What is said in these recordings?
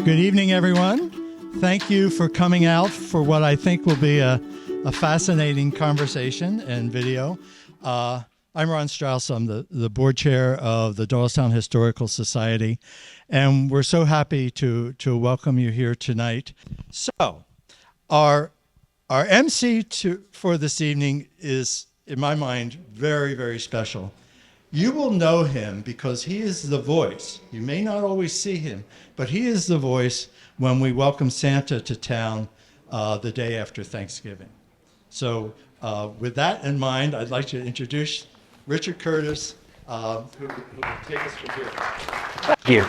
Good evening, everyone. Thank you for coming out for what I think will be a fascinating conversation and video. I'm Ron Strauss. I'm the board chair of the Doylestown Historical Society, and we're so happy to welcome you here tonight. So, our MC for this evening is, in my mind, very, very special. You will know him because he is the voice. You may not always see him, but he is the voice when we welcome Santa to town the day after Thanksgiving. So with that in mind, I'd like to introduce Richard Curtis, who will take us from here. Thank you.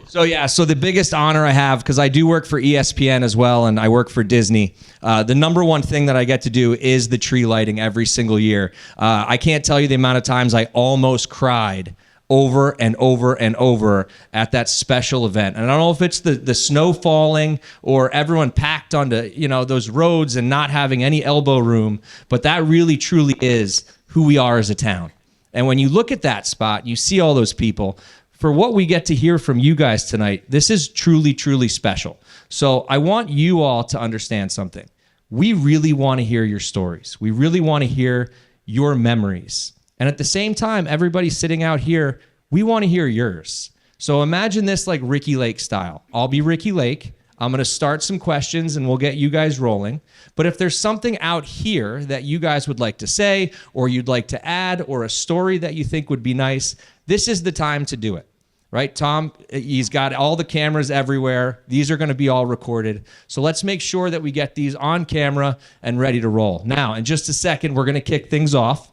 So the biggest honor I have, because I do work for ESPN as well, and I work for Disney, the number one thing that I get to do is the tree lighting every single year. I can't tell you the amount of times I almost cried over and over and over at that special event. And I don't know if it's the snow falling or everyone packed onto those roads and not having any elbow room, but that really truly is who we are as a town. And when you look at that spot, you see all those people. For what we get to hear from you guys tonight, this is truly, truly special. So I want you all to understand something. We really want to hear your stories. We really want to hear your memories. And at the same time, everybody sitting out here, we want to hear yours. So imagine this like Ricky Lake style. I'll be Ricky Lake. I'm going to start some questions and we'll get you guys rolling. But if there's something out here that you guys would like to say or you'd like to add or a story that you think would be nice, this is the time to do it. Right, Tom, he's got all the cameras everywhere. These are going to be all recorded. So let's make sure that we get these on camera and ready to roll. Now, in just a second, we're going to kick things off.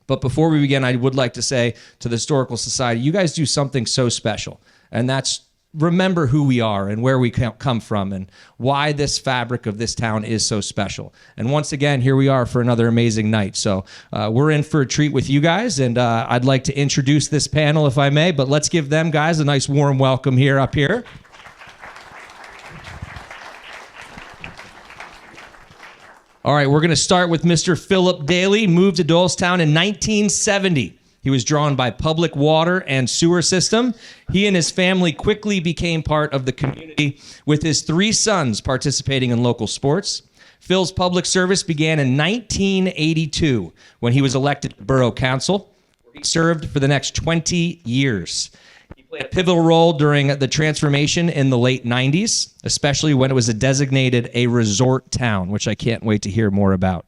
But before we begin, I would like to say to the Historical Society, you guys do something so special. And that's remember who we are and where we come from and why this fabric of this town is so special. And once again, here we are for another amazing night. So we're in for a treat with you guys, and I'd like to introduce this panel if I may, but let's give them guys a nice warm welcome here up here. All right, we're going to start with Mr. Philip Daly, moved to Doylestown in 1970. He was drawn by public water and sewer system. He and his family quickly became part of the community, with his 3 sons participating in local sports. Phil's public service began in 1982 when he was elected to Borough Council. He served for the next 20 years. He played a pivotal role during the transformation in the late 90s, especially when it was designated a resort town, which I can't wait to hear more about.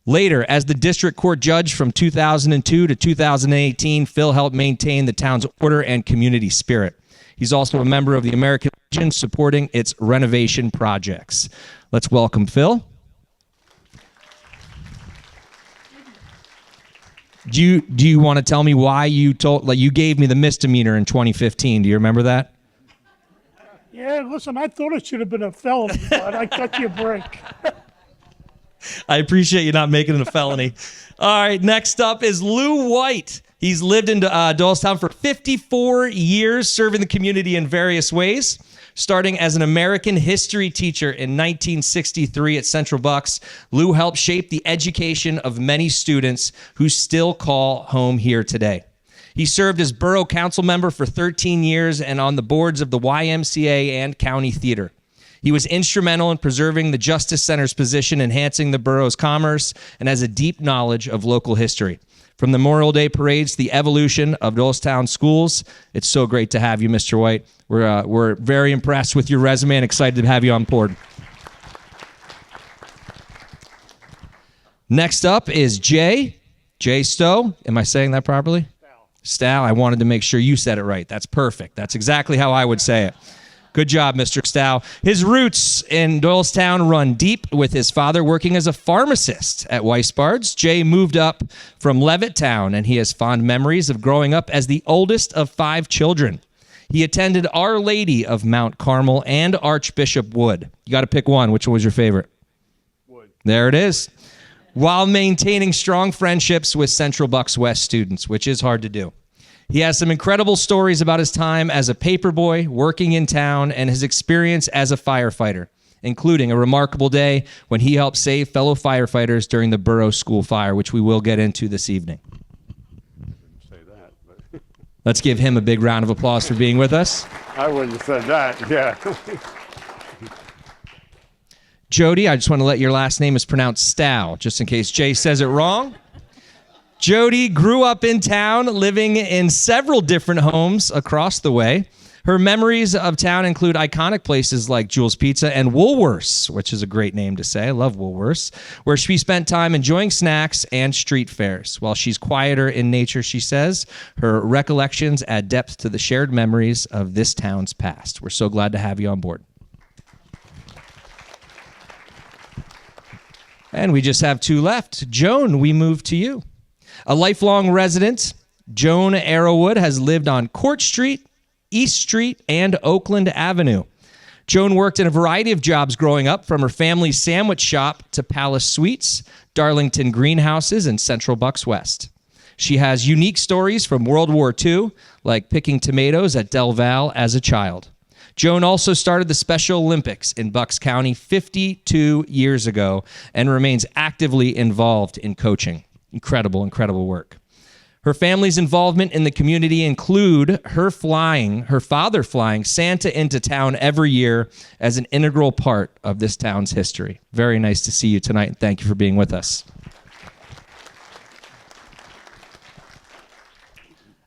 Later, as the district court judge from 2002 to 2018, Phil helped maintain the town's order and community spirit. He's also a member of the American Legion, supporting its renovation projects. Let's welcome Phil. Do you want to tell me why you gave me the misdemeanor in 2015? Do you remember that? Yeah, listen, I thought it should have been a felony, but I cut you a break. I appreciate you not making it a felony. All right, next up is Lou White. He's lived in Doylestown for 54 years, serving the community in various ways. Starting as an American history teacher in 1963 at Central Bucks, Lou helped shape the education of many students who still call home here today. He served as Borough Council member for 13 years and on the boards of the YMCA and County Theater. He was instrumental in preserving the Justice Center's position, enhancing the borough's commerce, and has a deep knowledge of local history. From the Memorial Day parades to the evolution of Doylestown schools, it's so great to have you, Mr. White. We're very impressed with your resume and excited to have you on board. Next up is Jay Stough. Am I saying that properly? Stough. I wanted to make sure you said it right. That's perfect. That's exactly how I would say it. Good job, Mr. Stough. His roots in Doylestown run deep, with his father working as a pharmacist at Weisbard's. Jay moved up from Levittown, and he has fond memories of growing up as the oldest of 5 children. He attended Our Lady of Mount Carmel and Archbishop Wood. You got to pick one. Which one was your favorite? Wood. There it is. While maintaining strong friendships with Central Bucks West students, which is hard to do. He has some incredible stories about his time as a paperboy, working in town, and his experience as a firefighter, including a remarkable day when he helped save fellow firefighters during the Borough School fire, which we will get into this evening. Say that, but Let's give him a big round of applause for being with us. I wouldn't have said that, yeah. Jodi, I just want to let your last name is pronounced Stough, just in case Jay says it wrong. Jodi grew up in town, living in several different homes across the way. Her memories of town include iconic places like Jules Pizza and Woolworths, which is a great name to say. I love Woolworths, where she spent time enjoying snacks and street fairs. While she's quieter in nature, she says, her recollections add depth to the shared memories of this town's past. We're so glad to have you on board. And we just have two left. Joan, we move to you. A lifelong resident, Joan Arrowood has lived on Court Street, East Street, and Oakland Avenue. Joan worked in a variety of jobs growing up, from her family's sandwich shop to Palace Suites, Darlington Greenhouses, and Central Bucks West. She has unique stories from World War II, like picking tomatoes at Del Val as a child. Joan also started the Special Olympics in Bucks County 52 years ago and remains actively involved in coaching. Incredible, incredible work. Her family's involvement in the community include her father flying Santa into town every year as an integral part of this town's history. Very nice to see you tonight, and thank you for being with us.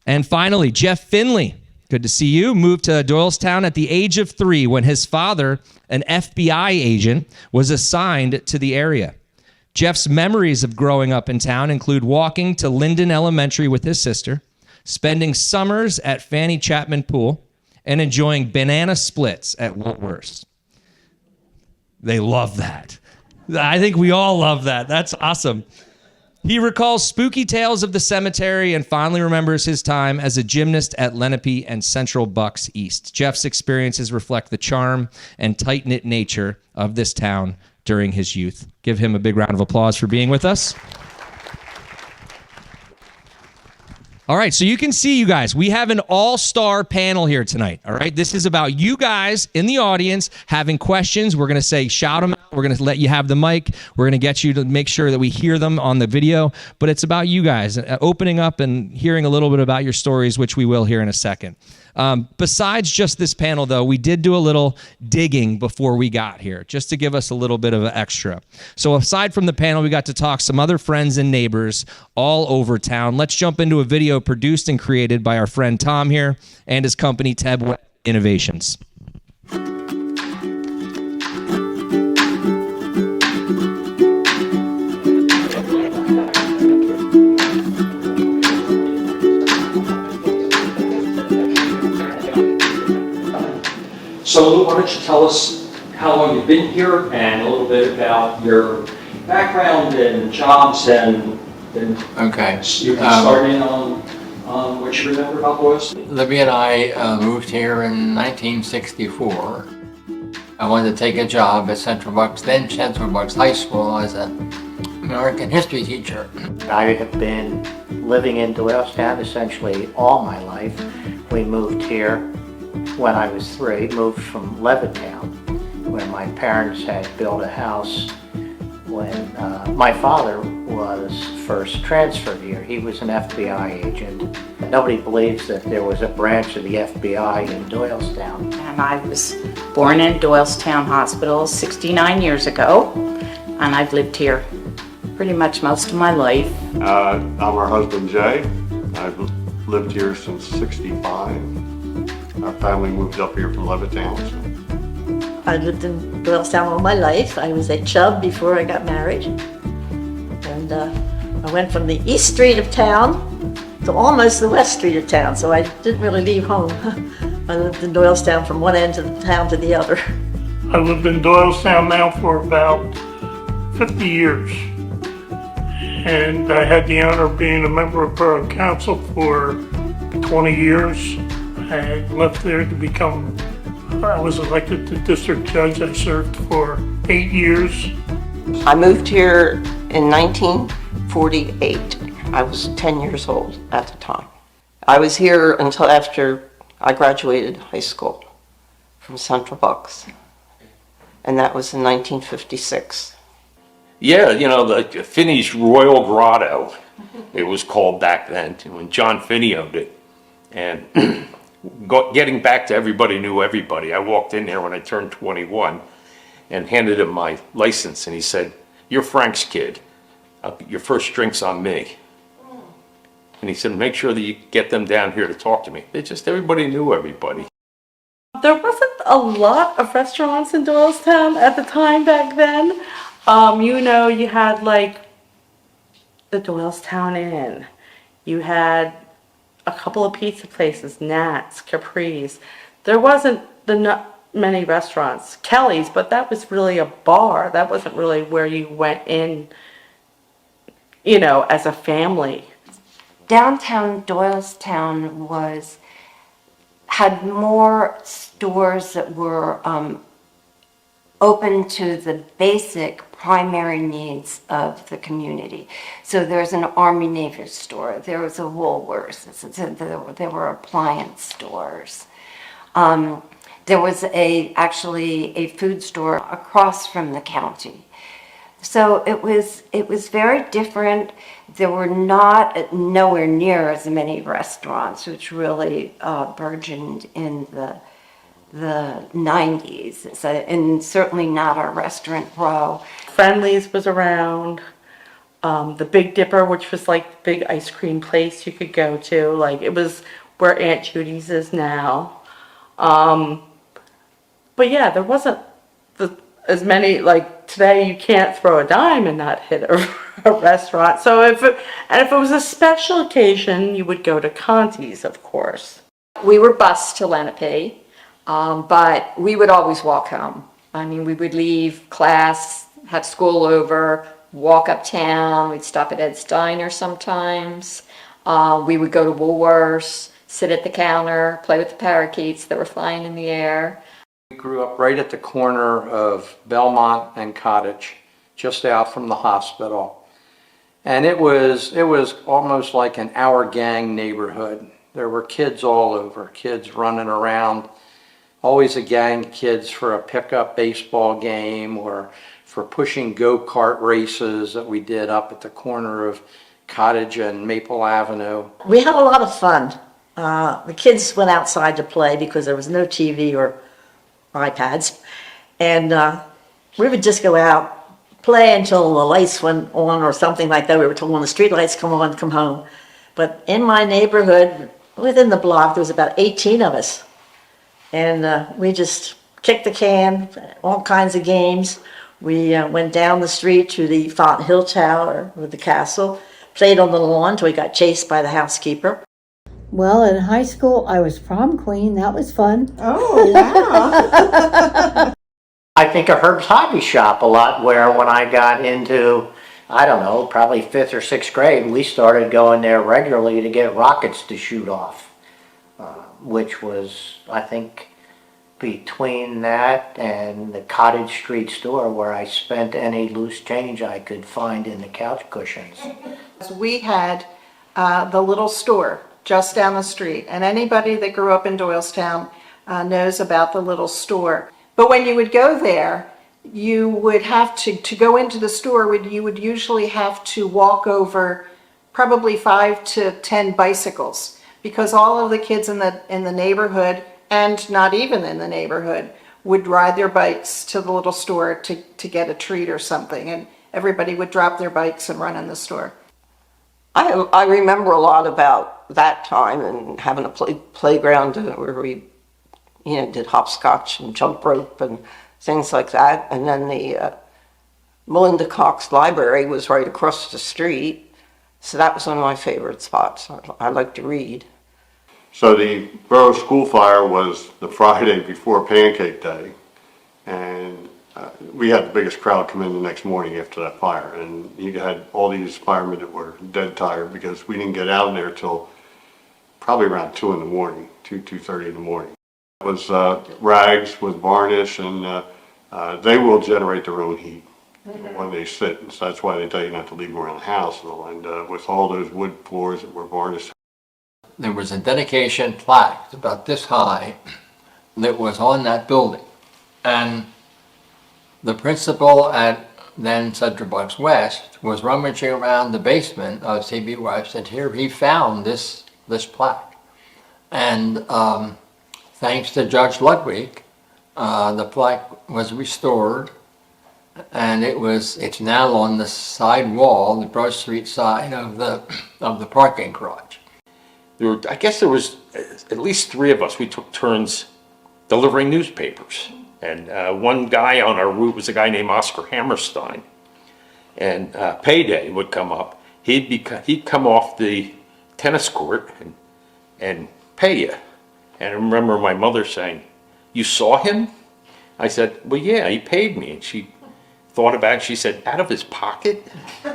And finally, Jeff Finley. Good to see you. Moved to Doylestown at the age of 3 when his father, an FBI agent, was assigned to the area. Jeff's memories of growing up in town include walking to Linden Elementary with his sister, spending summers at Fanny Chapman Pool, and enjoying banana splits at Woolworths. They love that. I think we all love that. That's awesome. He recalls spooky tales of the cemetery and fondly remembers his time as a gymnast at Lenape and Central Bucks East. Jeff's experiences reflect the charm and tight-knit nature of this town during his youth. Give him a big round of applause for being with us. All right, so you can see, you guys, we have an all-star panel here tonight, all right? This is about you guys in the audience having questions. We're going to say, shout them out. We're going to let you have the mic. We're going to get you to make sure that we hear them on the video. But it's about you guys opening up and hearing a little bit about your stories, which we will hear in a second. Besides just this panel, though, we did do a little digging before we got here, just to give us a little bit of an extra. So aside from the panel, we got to talk some other friends and neighbors all over town. Let's jump into a video produced and created by our friend Tom here and his company, Teb Web Innovations. So why don't you tell us how long you've been here and a little bit about your background and jobs, and then Okay. you can start in on what you remember about Doylestown. Libby and I moved here in 1964. I wanted to take a job at Central Bucks High School as an American history teacher. I have been living in Doylestown essentially all my life. We moved here when I was 3, moved from Levittown, where my parents had built a house when my father was first transferred here. He was an FBI agent. Nobody believes that there was a branch of the FBI in Doylestown. And I was born in Doylestown Hospital 69 years ago, and I've lived here pretty much most of my life. I'm her husband, Jay. I've lived here since '65. Our family moved up here from Levittown. So. I lived in Doylestown all my life. I was at Chubb before I got married. And I went from the east street of town to almost the west street of town, so I didn't really leave home. I lived in Doylestown from one end of the town to the other. I lived in Doylestown now for about 50 years. And I had the honor of being a member of Borough Council for 20 years. I left there to become, I was elected to district judge. I served for 8 years. I moved here in 1948. I was 10 years old at the time. I was here until after I graduated high school from Central Bucks, and that was in 1956. Yeah, you know, the Finney's Royal Grotto, it was called back then, when John Finney owned it. And getting back to everybody knew everybody. I walked in there when I turned 21 and handed him my license, and he said, "You're Frank's kid. Your first drink's on me." And he said, "Make sure that you get them down here to talk to me." Everybody knew everybody. There wasn't a lot of restaurants in Doylestown at the time back then. You had like the Doylestownian. You had a couple of pizza places, Nat's, Capri's. There wasn't many restaurants. Kelly's, but that was really a bar. That wasn't really where you went in, as a family. Downtown Doylestown had more stores that were open to the basic primary needs of the community. So there's an Army Navy store, there was a Woolworths, there were appliance stores. There was actually a food store across from the county. So it was very different. There were nowhere near as many restaurants, which really burgeoned in the 90s, and certainly not our restaurant row. Finley's was around. The Big Dipper, which was like the big ice cream place you could go to. Like it was where Aunt Judy's is now. But yeah, there wasn't as many, like today you can't throw a dime and not hit a restaurant. So if it was a special occasion, you would go to Conti's, of course. We were bused to Lenape, but we would always walk home. I mean, we would leave class, have school over, walk uptown. We'd stop at Ed's Diner sometimes. We would go to Woolworths, sit at the counter, play with the parakeets that were flying in the air. We grew up right at the corner of Belmont and Cottage, just out from the hospital. And it was almost like an our gang neighborhood. There were kids all over, kids running around, always a gang of kids for a pickup baseball game or for pushing go-kart races that we did up at the corner of Cottage and Maple Avenue. We had a lot of fun. The kids went outside to play because there was no TV or iPads, and we would just go out, play until the lights went on or something like that. We were told when the street lights come on, come home. But in my neighborhood, within the block, there was about 18 of us, and we just kicked the can, all kinds of games. We went down the street to the Fountain Hill Tower with the castle, played on the lawn till we got chased by the housekeeper. Well, in high school, I was prom queen. That was fun. Oh, wow. I think of Herb's Hobby Shop a lot, where when I got into, I don't know, probably 5th or 6th grade, we started going there regularly to get rockets to shoot off, which was, I think, between that and the Cottage Street store where I spent any loose change I could find in the couch cushions. We had the little store just down the street, and anybody that grew up in Doylestown knows about the little store. But when you would go there, you would have to go into the store, you would usually have to walk over probably 5 to 10 bicycles, because all of the kids in the neighborhood, and not even in the neighborhood, would ride their bikes to the little store to get a treat or something, and everybody would drop their bikes and run in the store. I remember a lot about that time and having a playground where we, did hopscotch and jump rope and things like that. And then the Melinda Cox Library was right across the street. So that was one of my favorite spots. I like to read. So the Borough School Fire was the Friday before Pancake Day, and we had the biggest crowd come in the next morning after that fire, and you had all these firemen that were dead tired because we didn't get out of there till probably around 2 in the morning, 2:30 in the morning. It was rags with varnish, and they will generate their own heat when they sit, and so that's why they tell you not to leave them around the house. And with all those wood floors that were varnished. There was a dedication plaque about this high that was on that building. And the principal at then Central Bucks West was rummaging around the basement of CB West, and here he found this plaque. And thanks to Judge Ludwig, the plaque was restored, and it's now on the side wall, the Broad Street side of the parking garage. I guess there was at least 3 of us. We took turns delivering newspapers. And one guy on our route was a guy named Oscar Hammerstein. And payday would come up. He'd come off the tennis court and pay you. And I remember my mother saying, "You saw him?" I said, "Well, yeah, he paid me." And she thought about it. She said, "Out of his pocket?"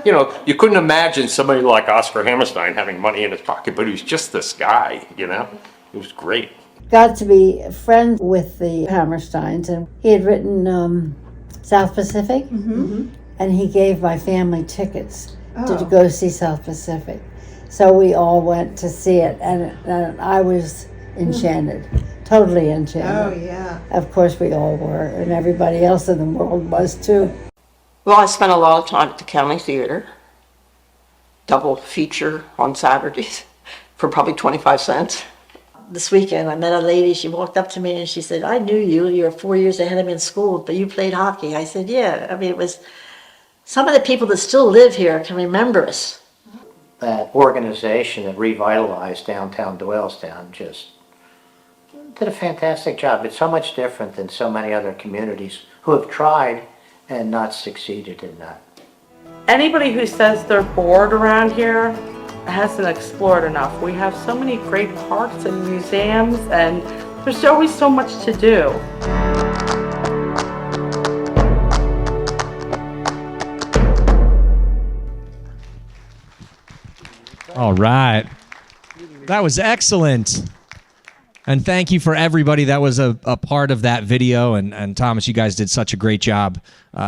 You know, you couldn't imagine somebody like Oscar Hammerstein having money in his pocket, but he was just this guy, you know? It was great. Got to be friends with the Hammersteins, and he had written South Pacific, and he gave my family tickets to go see South Pacific. So we all went to see it, and I was enchanted, totally enchanted. Oh, yeah. Of course we all were, and everybody else in the world was too. Well, I spent a lot of time at the County Theater, double feature on Saturdays for probably 25 cents. This weekend, I met a lady. She walked up to me and she said, "I knew you. You're 4 years ahead of me in school, but you played hockey." I said, "Yeah." I mean, it was some of the people that still live here can remember us. That organization that revitalized downtown Doylestown just did a fantastic job. It's so much different than so many other communities who have tried and not succeeded in that. Anybody who says they're bored around here hasn't explored enough. We have so many great parks and museums, and there's always so much to do. All right. That was excellent. And thank you for everybody that was a part of that video. And Thomas, you guys did such a great job.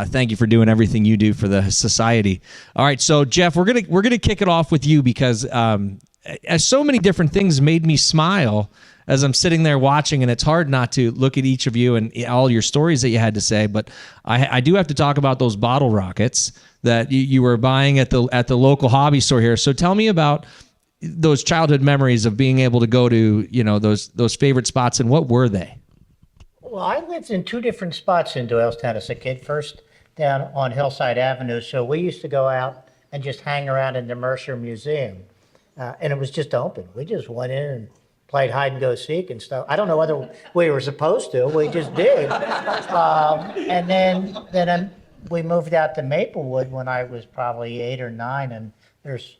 Thank you for doing everything you do for the society. All right, so Jeff, we're gonna kick it off with you because as so many different things made me smile as I'm sitting there watching, and it's hard not to look at each of you and all your stories that you had to say. But I do have to talk about those bottle rockets that you were buying at the local hobby store here. So tell me about those childhood memories of being able to go to, you know, those favorite spots, and what were they? Well, I lived in 2 different spots in Doylestown as a kid. First, down on Hillside Avenue. So we used to go out and just hang around in the Mercer Museum. And it was just open. We just went in and played hide and go seek and stuff. I don't know whether we were supposed to. We just did. And then we moved out to Maplewood when I was probably 8 or 9. And there's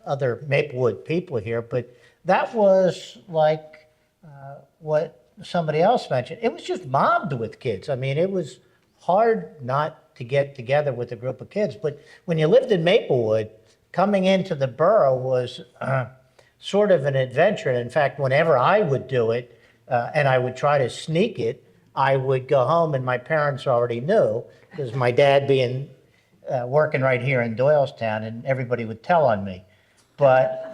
other Maplewood people here. But that was like what somebody else mentioned. It was just mobbed with kids. I mean, it was hard not to get together with a group of kids. But when you lived in Maplewood, coming into the borough was sort of an adventure. In fact, whenever I would do it, and I would try to sneak it, I would go home and my parents already knew, because my dad being working right here in Doylestown, and everybody would tell on me. But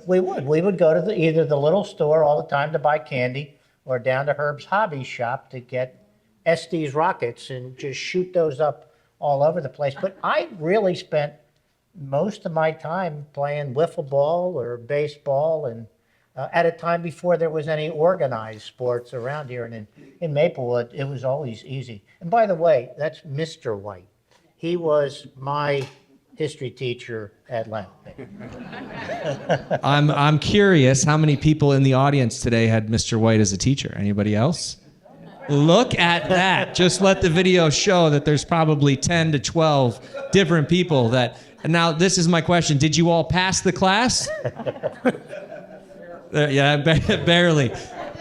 we would go to either the little store all the time to buy candy, or down to Herb's hobby shop to get Estes rockets and just shoot those up all over the place. But I really spent most of my time playing wiffle ball or baseball, and at a time before there was any organized sports around here. And in Maplewood, it was always easy. And by the way, that's Mr. White. He was my history teacher at Lenape. I'm curious how many people in the audience today had Mr. White as a teacher. Anybody else? Look at that. Just let the video show that there's probably 10 to 12 different people that. Now, this is my question. Did you all pass the class? Yeah, barely.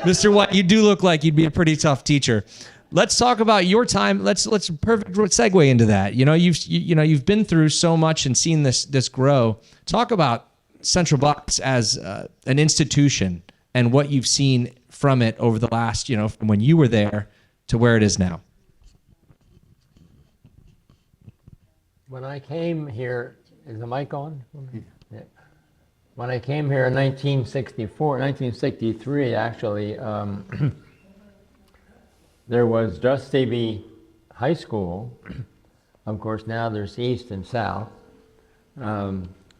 Mr. White, you do look like you'd be a pretty tough teacher. Let's talk about your time. Let's perfect segue into that. You know, you've been through so much and seen this grow. Talk about Central Bucks as an institution and what you've seen from it over the last, from when you were there to where it is now. When I came here, is the mic on? Yeah. When I came here in 1963, actually, there was just the High School. Of course, now there's East and South.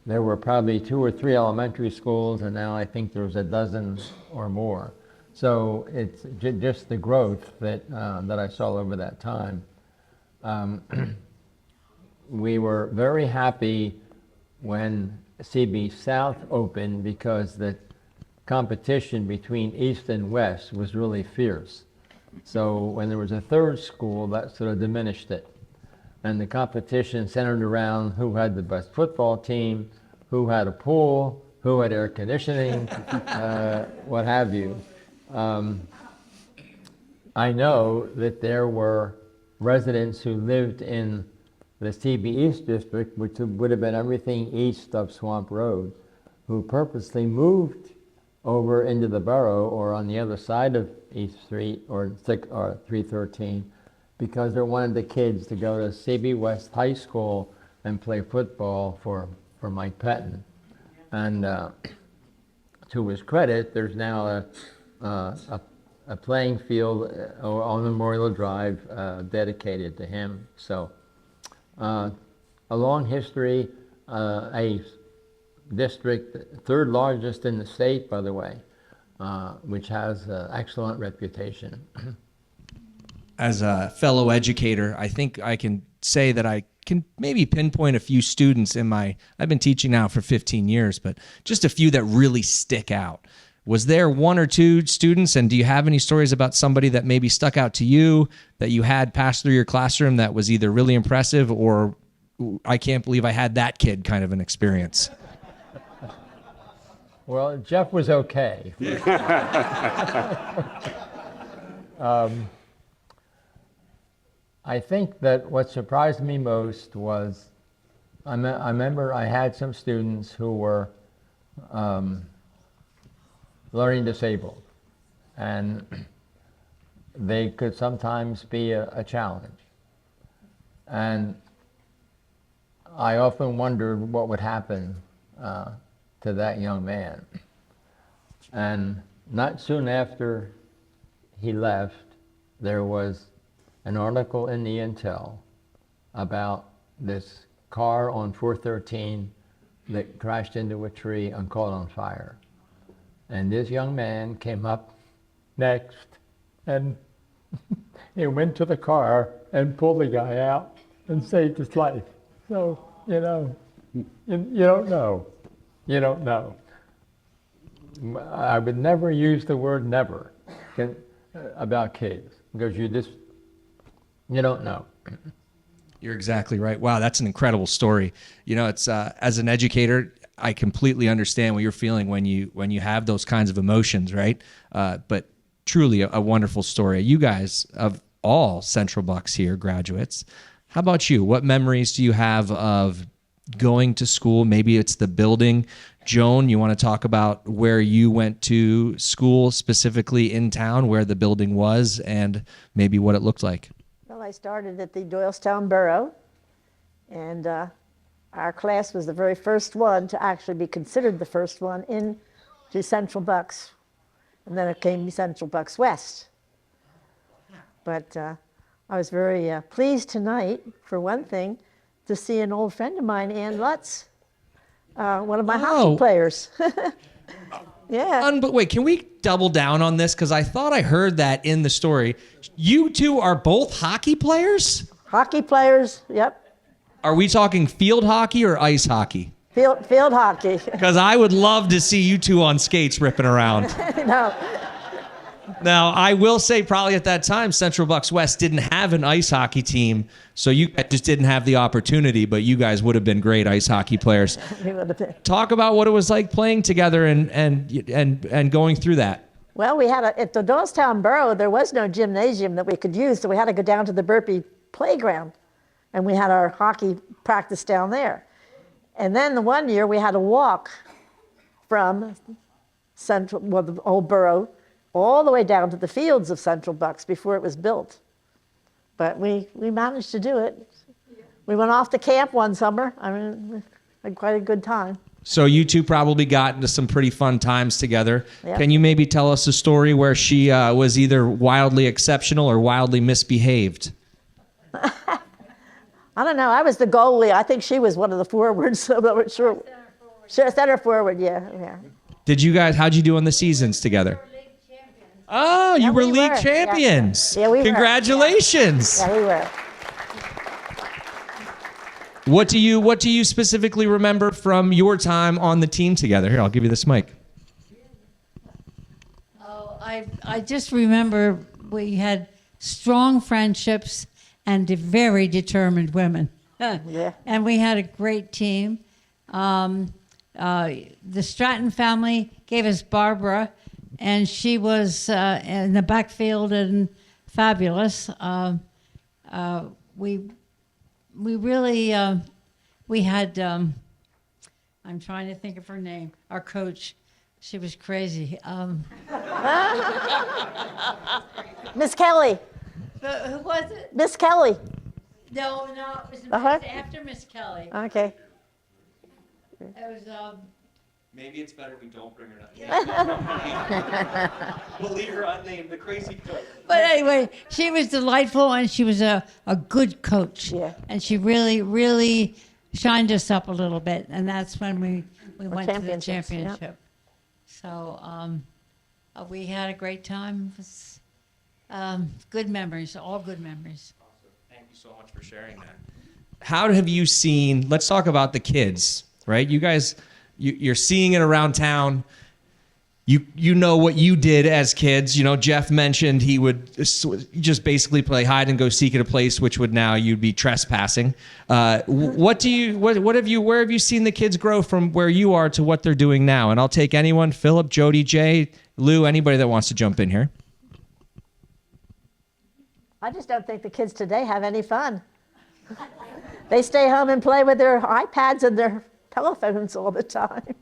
there were probably 2 or 3 elementary schools, and now I think there's a dozen or more. So it's just the growth that that I saw over that time. We were very happy when CB South opened because the competition between East and West was really fierce. So when there was a third school, that sort of diminished it. And the competition centered around who had the best football team, who had a pool, who had air conditioning, what have you. I know that there were residents who lived in the CB East District, which would have been everything east of Swamp Road, who purposely moved over into the borough or on the other side of East Street or 313 because they wanted the kids to go to CB West High School and play football for Mike Pettin. And to his credit, there's now a playing field on Memorial Drive dedicated to him. So a long history, a district, third largest in the state, by the way, which has an excellent reputation. As a fellow educator, I think I can say that I can maybe pinpoint a few students I've been teaching now for 15 years, but just a few that really stick out. Was there 1 or 2 students, and do you have any stories about somebody that maybe stuck out to you that you had pass through your classroom that was either really impressive or I can't believe I had that kid kind of an experience? Well, Jeff was okay. I think that what surprised me most was I remember I had some students who were learning disabled, and they could sometimes be a challenge. And I often wondered what would happen to that young man. And not soon after he left, there was an article in the Intel about this car on 413 that crashed into a tree and caught on fire. And this young man came up next and he went to the car and pulled the guy out and saved his life. So, you know, you don't know. You don't know. I would never use the word never about kids because you don't know. You're exactly right. Wow, that's an incredible story. You know, it's as an educator, I completely understand what you're feeling when you have those kinds of emotions, right? But truly a wonderful story. You guys, of all Central Bucks here, graduates, how about you? What memories do you have of going to school? Maybe it's the building. Joan, you want to talk about where you went to school, specifically in town, where the building was, and maybe what it looked like? Well, I started at the Doylestown Borough, and our class was the very first one to actually be considered the first one into Central Bucks, and then it came Central Bucks West. But I was very pleased tonight, for one thing, to see an old friend of mine, Ann Lutz, one of my hockey players. Yeah. But wait, can we double down on this? Because I thought I heard that in the story. You two are both hockey players? Hockey players, yep. Are we talking field hockey or ice hockey? Field hockey. Because I would love to see you two on skates ripping around. No. Now, I will say probably at that time, Central Bucks West didn't have an ice hockey team, so you just didn't have the opportunity, but you guys would have been great ice hockey players. Talk about what it was like playing together and going through that. Well, we had at the Doylestown Borough, there was no gymnasium that we could use, so we had to go down to the Burpee playground, and we had our hockey practice down there. And then the one year we had to walk from the old borough all the way down to the fields of Central Bucks before it was built. But we managed to do it. We went off to camp one summer. I mean, we had quite a good time. So you two probably got into some pretty fun times together. Yep. Can you maybe tell us a story where she was either wildly exceptional or wildly misbehaved? I don't know. I was the goalie. I think she was one of the forwards, so I'm not sure. Sure, center forward, yeah. How'd you do on the seasons together? Oh, you Yeah, were we league were. champions. Yeah, we were. Congratulations. Yeah, we were. What do you specifically remember from your time on the team together? Here, I'll give you this mic. Oh, I just remember we had strong friendships and very determined women. Yeah. And we had a great team. The Stratton family gave us Barbara, and she was in the backfield and fabulous. We really, we had, I'm trying to think of her name, our coach. She was crazy. Miss Kelly. Who was it? Miss Kelly. No, it was Uh-huh. after Miss Kelly. Okay. It was, Maybe it's better we don't bring her up. We'll leave her unnamed, the crazy coach. but anyway, she was delightful, and she was a good coach. Yeah. And she really shined us up a little bit, and that's when we went to the championships, championship. yep. So we had a great time. It was, good memories, all good memories. Thank you so much for sharing that. How have you seen, let's talk about the kids, right? You guys, you're seeing it around town. You know what you did as kids. You know, Jeff mentioned he would just basically play hide and go seek at a place, which would now you'd be trespassing. Where have you seen the kids grow from where you are to what they're doing now? And I'll take anyone, Philip, Jodi, Jay, Lou, anybody that wants to jump in here. I just don't think the kids today have any fun. They stay home and play with their iPads and their telephones all the time.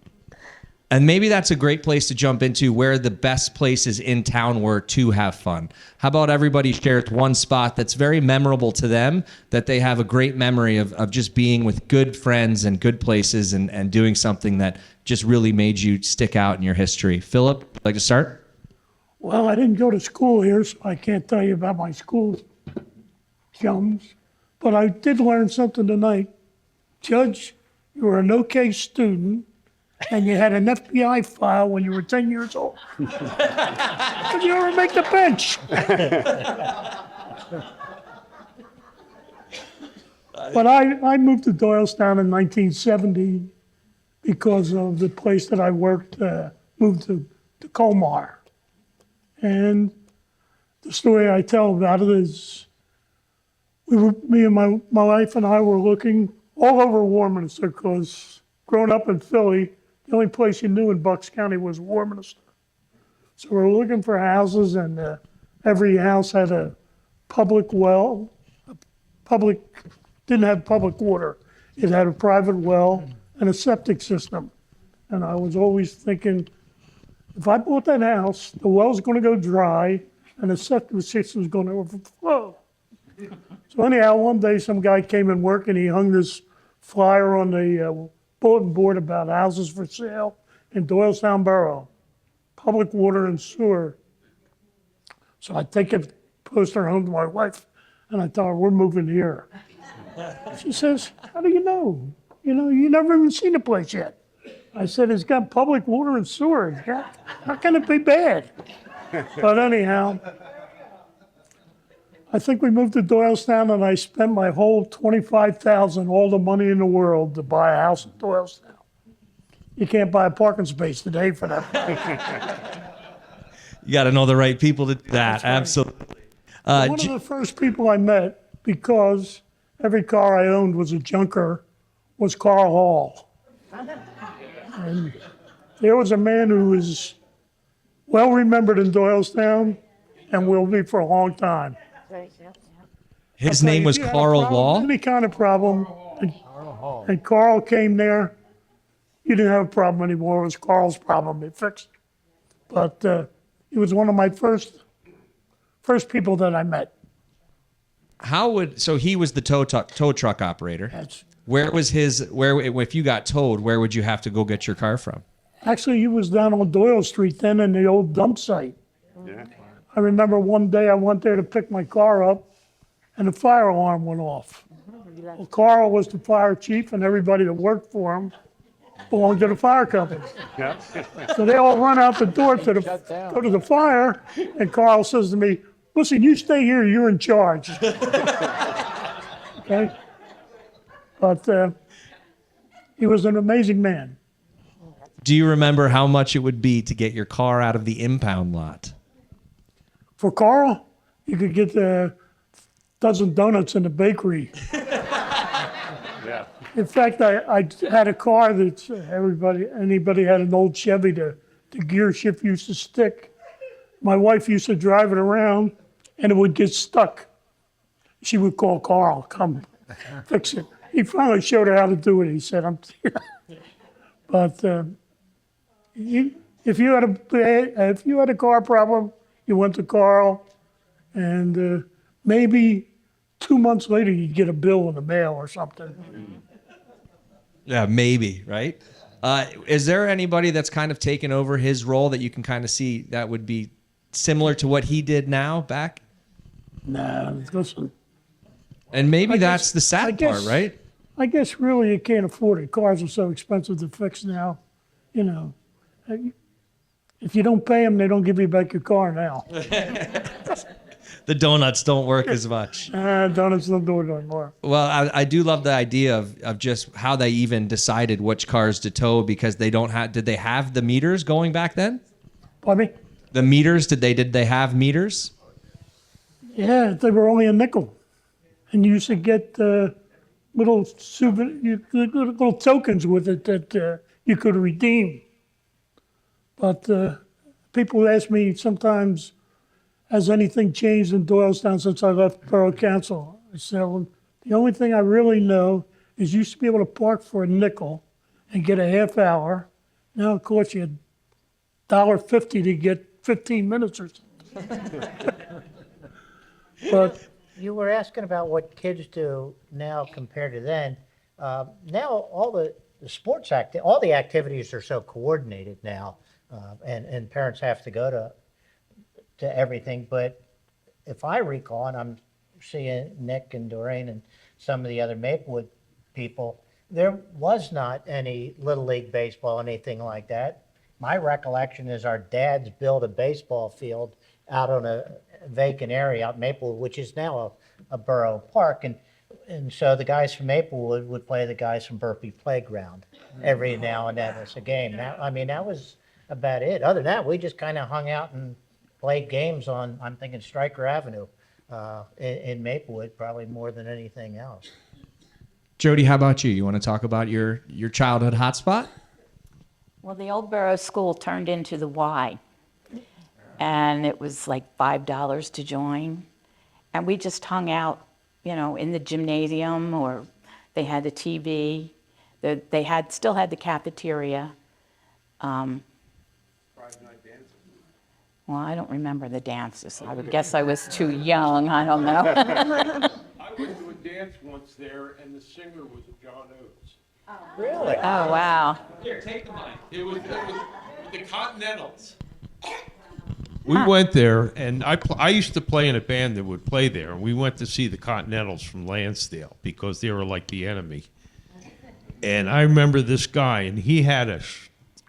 And maybe that's a great place to jump into where the best places in town were to have fun. How about everybody shares one spot that's very memorable to them, that they have a great memory of just being with good friends and good places and doing something that just really made you stick out in your history. Philip, like to start? Well, I didn't go to school here, so I can't tell you about my school chums. But I did learn something tonight. Judge, you were an okay student, and you had an FBI file when you were 10 years old. Did you ever make the bench? But I moved to Doylestown in 1970 because of the place that I worked, moved to Colmar. And the story I tell about it is me and my wife and I were looking all over Warminster because growing up in Philly, the only place you knew in Bucks County was Warminster. So we were looking for houses, and every house had a public well. Didn't have public water. It had a private well and a septic system. And I was always thinking, if I bought that house, the well's going to go dry and the septic system's going to overflow. So anyhow, one day some guy came in work and he hung this flyer on the bulletin board about houses for sale in Doylestown Borough, public water and sewer. So I take a poster home to my wife and I tell her, we're moving here. She says, how do you know? You know, you never even seen the place yet. I said, it's got public water and sewer. How can it be bad? But anyhow, I think we moved to Doylestown and I spent my whole $25,000, all the money in the world, to buy a house in Doylestown. You can't buy a parking space today for that. You got to know the right people to do that. Right. Absolutely. One of the first people I met, because every car I owned was a junker, was Carl Hall. And there was a man who was well remembered in Doylestown and will be for a long time. His name was Carl Law? Any kind of problem, and Carl came there, you didn't have a problem anymore. It was Carl's problem. It fixed it. But he was one of my first people that I met. So he was the tow truck operator. If you got towed, where would you have to go get your car from? Actually, he was down on Doyle Street then in the old dump site. Yeah. I remember one day I went there to pick my car up and the fire alarm went off. Well, Carl was the fire chief and everybody that worked for him belonged to the fire company. So they all run out the door to go to the fire, and Carl says to me, "Listen, you stay here, you're in charge." Okay? But he was an amazing man. Do you remember how much it would be to get your car out of the impound lot? For Carl, you could get a dozen donuts in the bakery. Yeah. In fact, I had a car that anybody had an old Chevy, the gear shift used to stick. My wife used to drive it around, and it would get stuck. She would call Carl, come fix it. He finally showed her how to do it. He said, "I'm here." But if you had a car problem, you went to Carl, and maybe 2 months later you'd get a bill in the mail or something. Yeah, maybe, right? Is there anybody that's kind of taken over his role that you can kind of see that would be similar to what he did now back? Nah, listen. And maybe that's the sad part, right? I guess really you can't afford it. Cars are so expensive to fix now. You know, if you don't pay them, they don't give you back your car now. The donuts don't work as much. Donuts don't do it anymore. Well, I do love the idea of just how they even decided which cars to tow because they don't have. Did they have the meters going back then? Pardon me? The meters? Did they have meters? Yeah, they were only a nickel, and you used to get little tokens with it that you could redeem. But people ask me sometimes, has anything changed in Doylestown since I left Borough Council? I said, well, the only thing I really know is you used to be able to park for a nickel and get a half hour. Now it costs you $1.50 to get 15 minutes or something. But you were asking about what kids do now compared to then. Now all the sports all the activities are so coordinated now, and parents have to go to everything. But if I recall, and I'm seeing Nick and Doreen and some of the other Maplewood people, there was not any Little League baseball, anything like that. My recollection is our dads built a baseball field out on a vacant area out in Maplewood, which is now a borough park. And so the guys from Maplewood would play the guys from Burpee Playground every now and then as a game. Now, I mean, that was about it. Other than that, we just kind of hung out and played games on, I'm thinking, Stryker Avenue in Maplewood, probably more than anything else. Jodi, how about you? You want to talk about your childhood hotspot? Well, the old borough school turned into the Y, and it was like $5 to join. And we just hung out, you know, in the gymnasium, or they had a TV. They still had the cafeteria. Well, I don't remember the dances. I would guess I was too young. I don't know. I went to a dance once there, and the singer was John Oates. Oh, really? Oh, wow. Here, take the mic. It was the Continentals. We went there, and I used to play in a band that would play there, and we went to see the Continentals from Lansdale because they were like the enemy. And I remember this guy, and he had a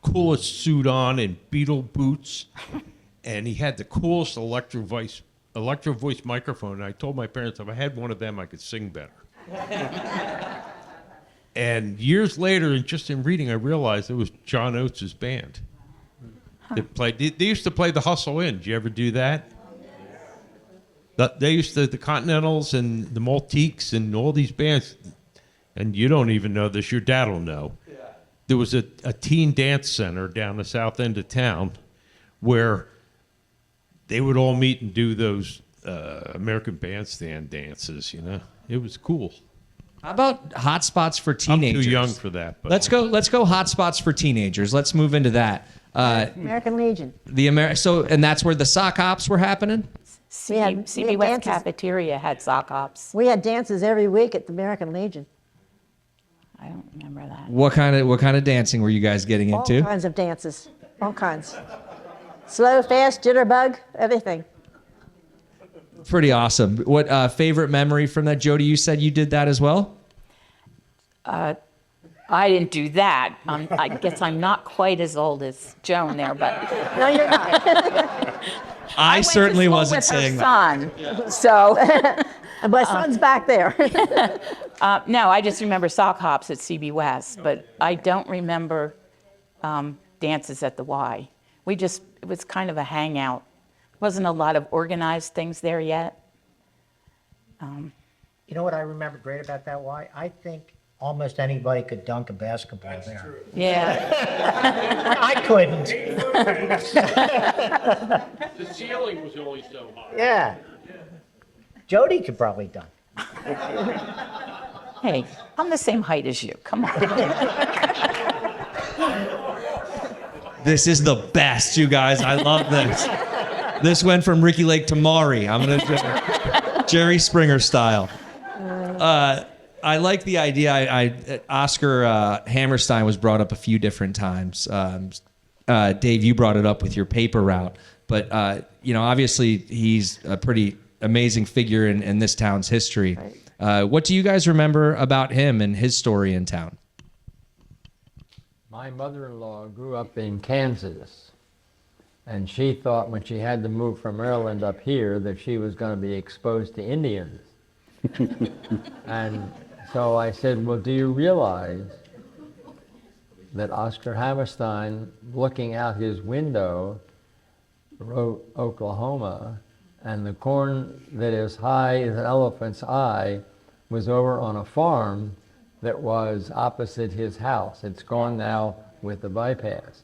coolest suit on and Beatle boots, and he had the coolest electro voice microphone. And I told my parents, if I had one of them, I could sing better. And years later, and just in reading, I realized it was John Oates' band. They used to play the Hustle Inn. Did you ever do that? They used to, the Continentals and the Maltiques and all these bands, and you don't even know this, your dad will know. Yeah. There was a teen dance center down the south end of town where they would all meet and do those American Bandstand dances, you know. It was cool. How about hotspots for teenagers? I'm too young for that. But Let's go hotspots for teenagers. Let's move into that. American Legion. And that's where the sock hops were happening? CB West Cafeteria had sock hops. We had dances every week at the American Legion. I don't remember that. What kind of dancing were you guys getting into? All kinds of dances. All kinds. Slow, fast, jitterbug, everything. Pretty awesome. What favorite memory from that, Jodi? You said you did that as well? I didn't do that. I guess I'm not quite as old as Joan there, but No, you're not. I certainly wasn't with her saying that. son, so. And my son's back there. No, I just remember sock hops at CB West, but I don't remember dances at the Y. It was kind of a hangout. Wasn't a lot of organized things there yet. You know what I remember great about that Y? I think almost anybody could dunk a basketball there. True. Yeah. I couldn't. The ceiling was only so high. Yeah. Jodi could probably dunk. Hey, I'm the same height as you. Come on. This is the best, you guys. I love this. This went from Ricky Lake to Maury. I'm going to Jerry Springer style. I like the idea. Oscar Hammerstein was brought up a few different times. Dave, you brought it up with your paper route. But, obviously he's a pretty amazing figure in this town's history. What do you guys remember about him and his story in town? My mother-in-law grew up in Kansas, and she thought when she had to move from Maryland up here that she was going to be exposed to Indians. And so I said, well, do you realize that Oscar Hammerstein, looking out his window, wrote Oklahoma, and the corn that is high as an elephant's eye was over on a farm that was opposite his house. It's gone now with the bypass.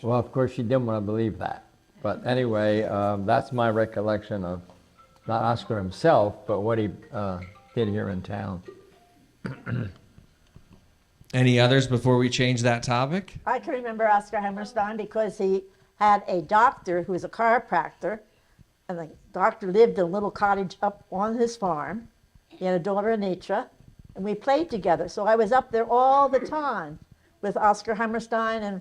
Well, of course, she didn't want to believe that. But anyway, that's my recollection of not Oscar himself, but what he did here in town. Any others before we change that topic? I can remember Oscar Hammerstein because he had a doctor who was a chiropractor, and the doctor lived in a little cottage up on his farm. He had a daughter, Anitra, and we played together. So I was up there all the time with Oscar Hammerstein and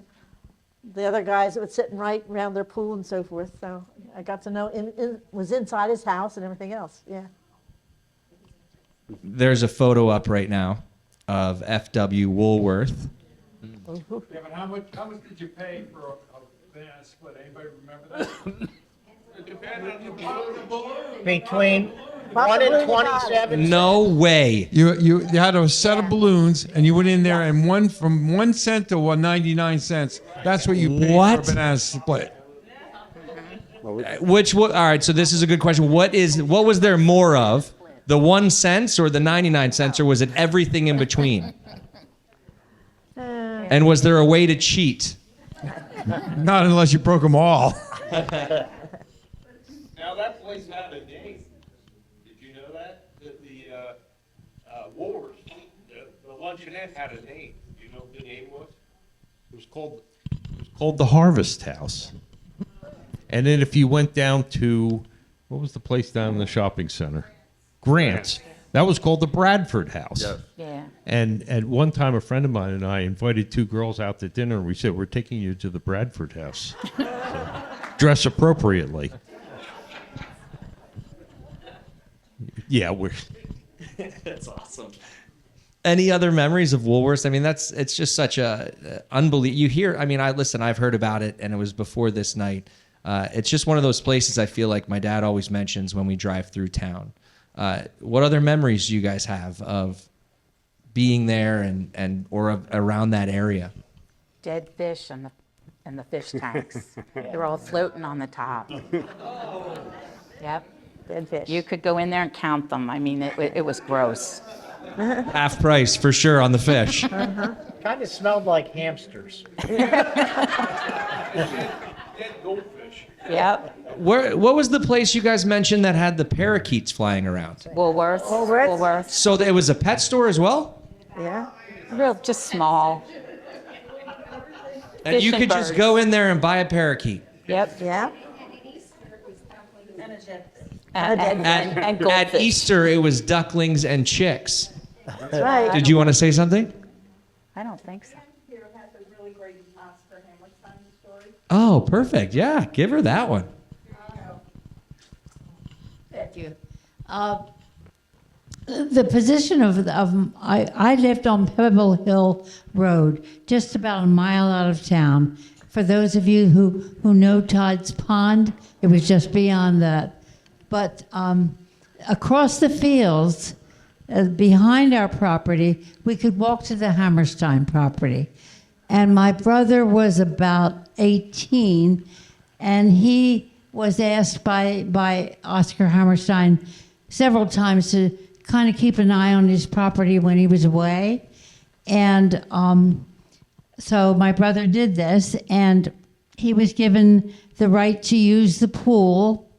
the other guys that were sitting right around their pool and so forth. So I got to know, was inside his house and everything else, yeah. There's a photo up right now of F.W. Woolworth. Yeah, but how much did you pay for a banana split? Anybody remember that? Between 1 and 27. No way. You had a set of balloons, and you went in there, and one from 1 cent to 99 cents. That's what you paid for a banana split. All right, so this is a good question. What was there more of? The 1 cent or the 99 cents, or was it everything in between? And was there a way to cheat? Not unless you broke them all. Now that place had a name. Did you know that? The Woolworths, the luncheonette had a name. Do you know what the name was? It was called the Harvest House. And then if you went down to, what was the place down in the shopping center? Grant's. That was called the Bradford House. Yeah. And at one time, a friend of mine and I invited two girls out to dinner, and we said, we're taking you to the Bradford House. So, dress appropriately. Yeah, That's awesome. Any other memories of Woolworths? I mean, it's just such a unbelievable. You hear, I mean, I've heard about it, and it was before this night. It's just one of those places I feel like my dad always mentions when we drive through town. What other memories do you guys have of being there or around that area? Dead fish and the fish tanks. They're all floating on the top. Yep. Dead fish. You could go in there and count them. I mean, it was gross. Half price for sure on the fish. Kind of smelled like hamsters. Dead goldfish. Yep. What was the place you guys mentioned that had the parakeets flying around? Woolworths. So it was a pet store as well? Yeah. Real, just small. And you could just go in there and buy a parakeet? Yep. Yeah. And goldfish. At Easter, it was ducklings and chicks. That's right. Did you want to say something? I don't think so. Oh, perfect. Yeah, give her that one. Thank you. the position of I lived on Pebble Hill Road, just about a mile out of town. For those of you who know Todd's Pond, it was just beyond that. But across the fields, behind our property, we could walk to the Hammerstein property. And my brother was about 18, and he was asked by Oscar Hammerstein several times to kind of keep an eye on his property when he was away. And so my brother did this, and he was given the right to use the pool.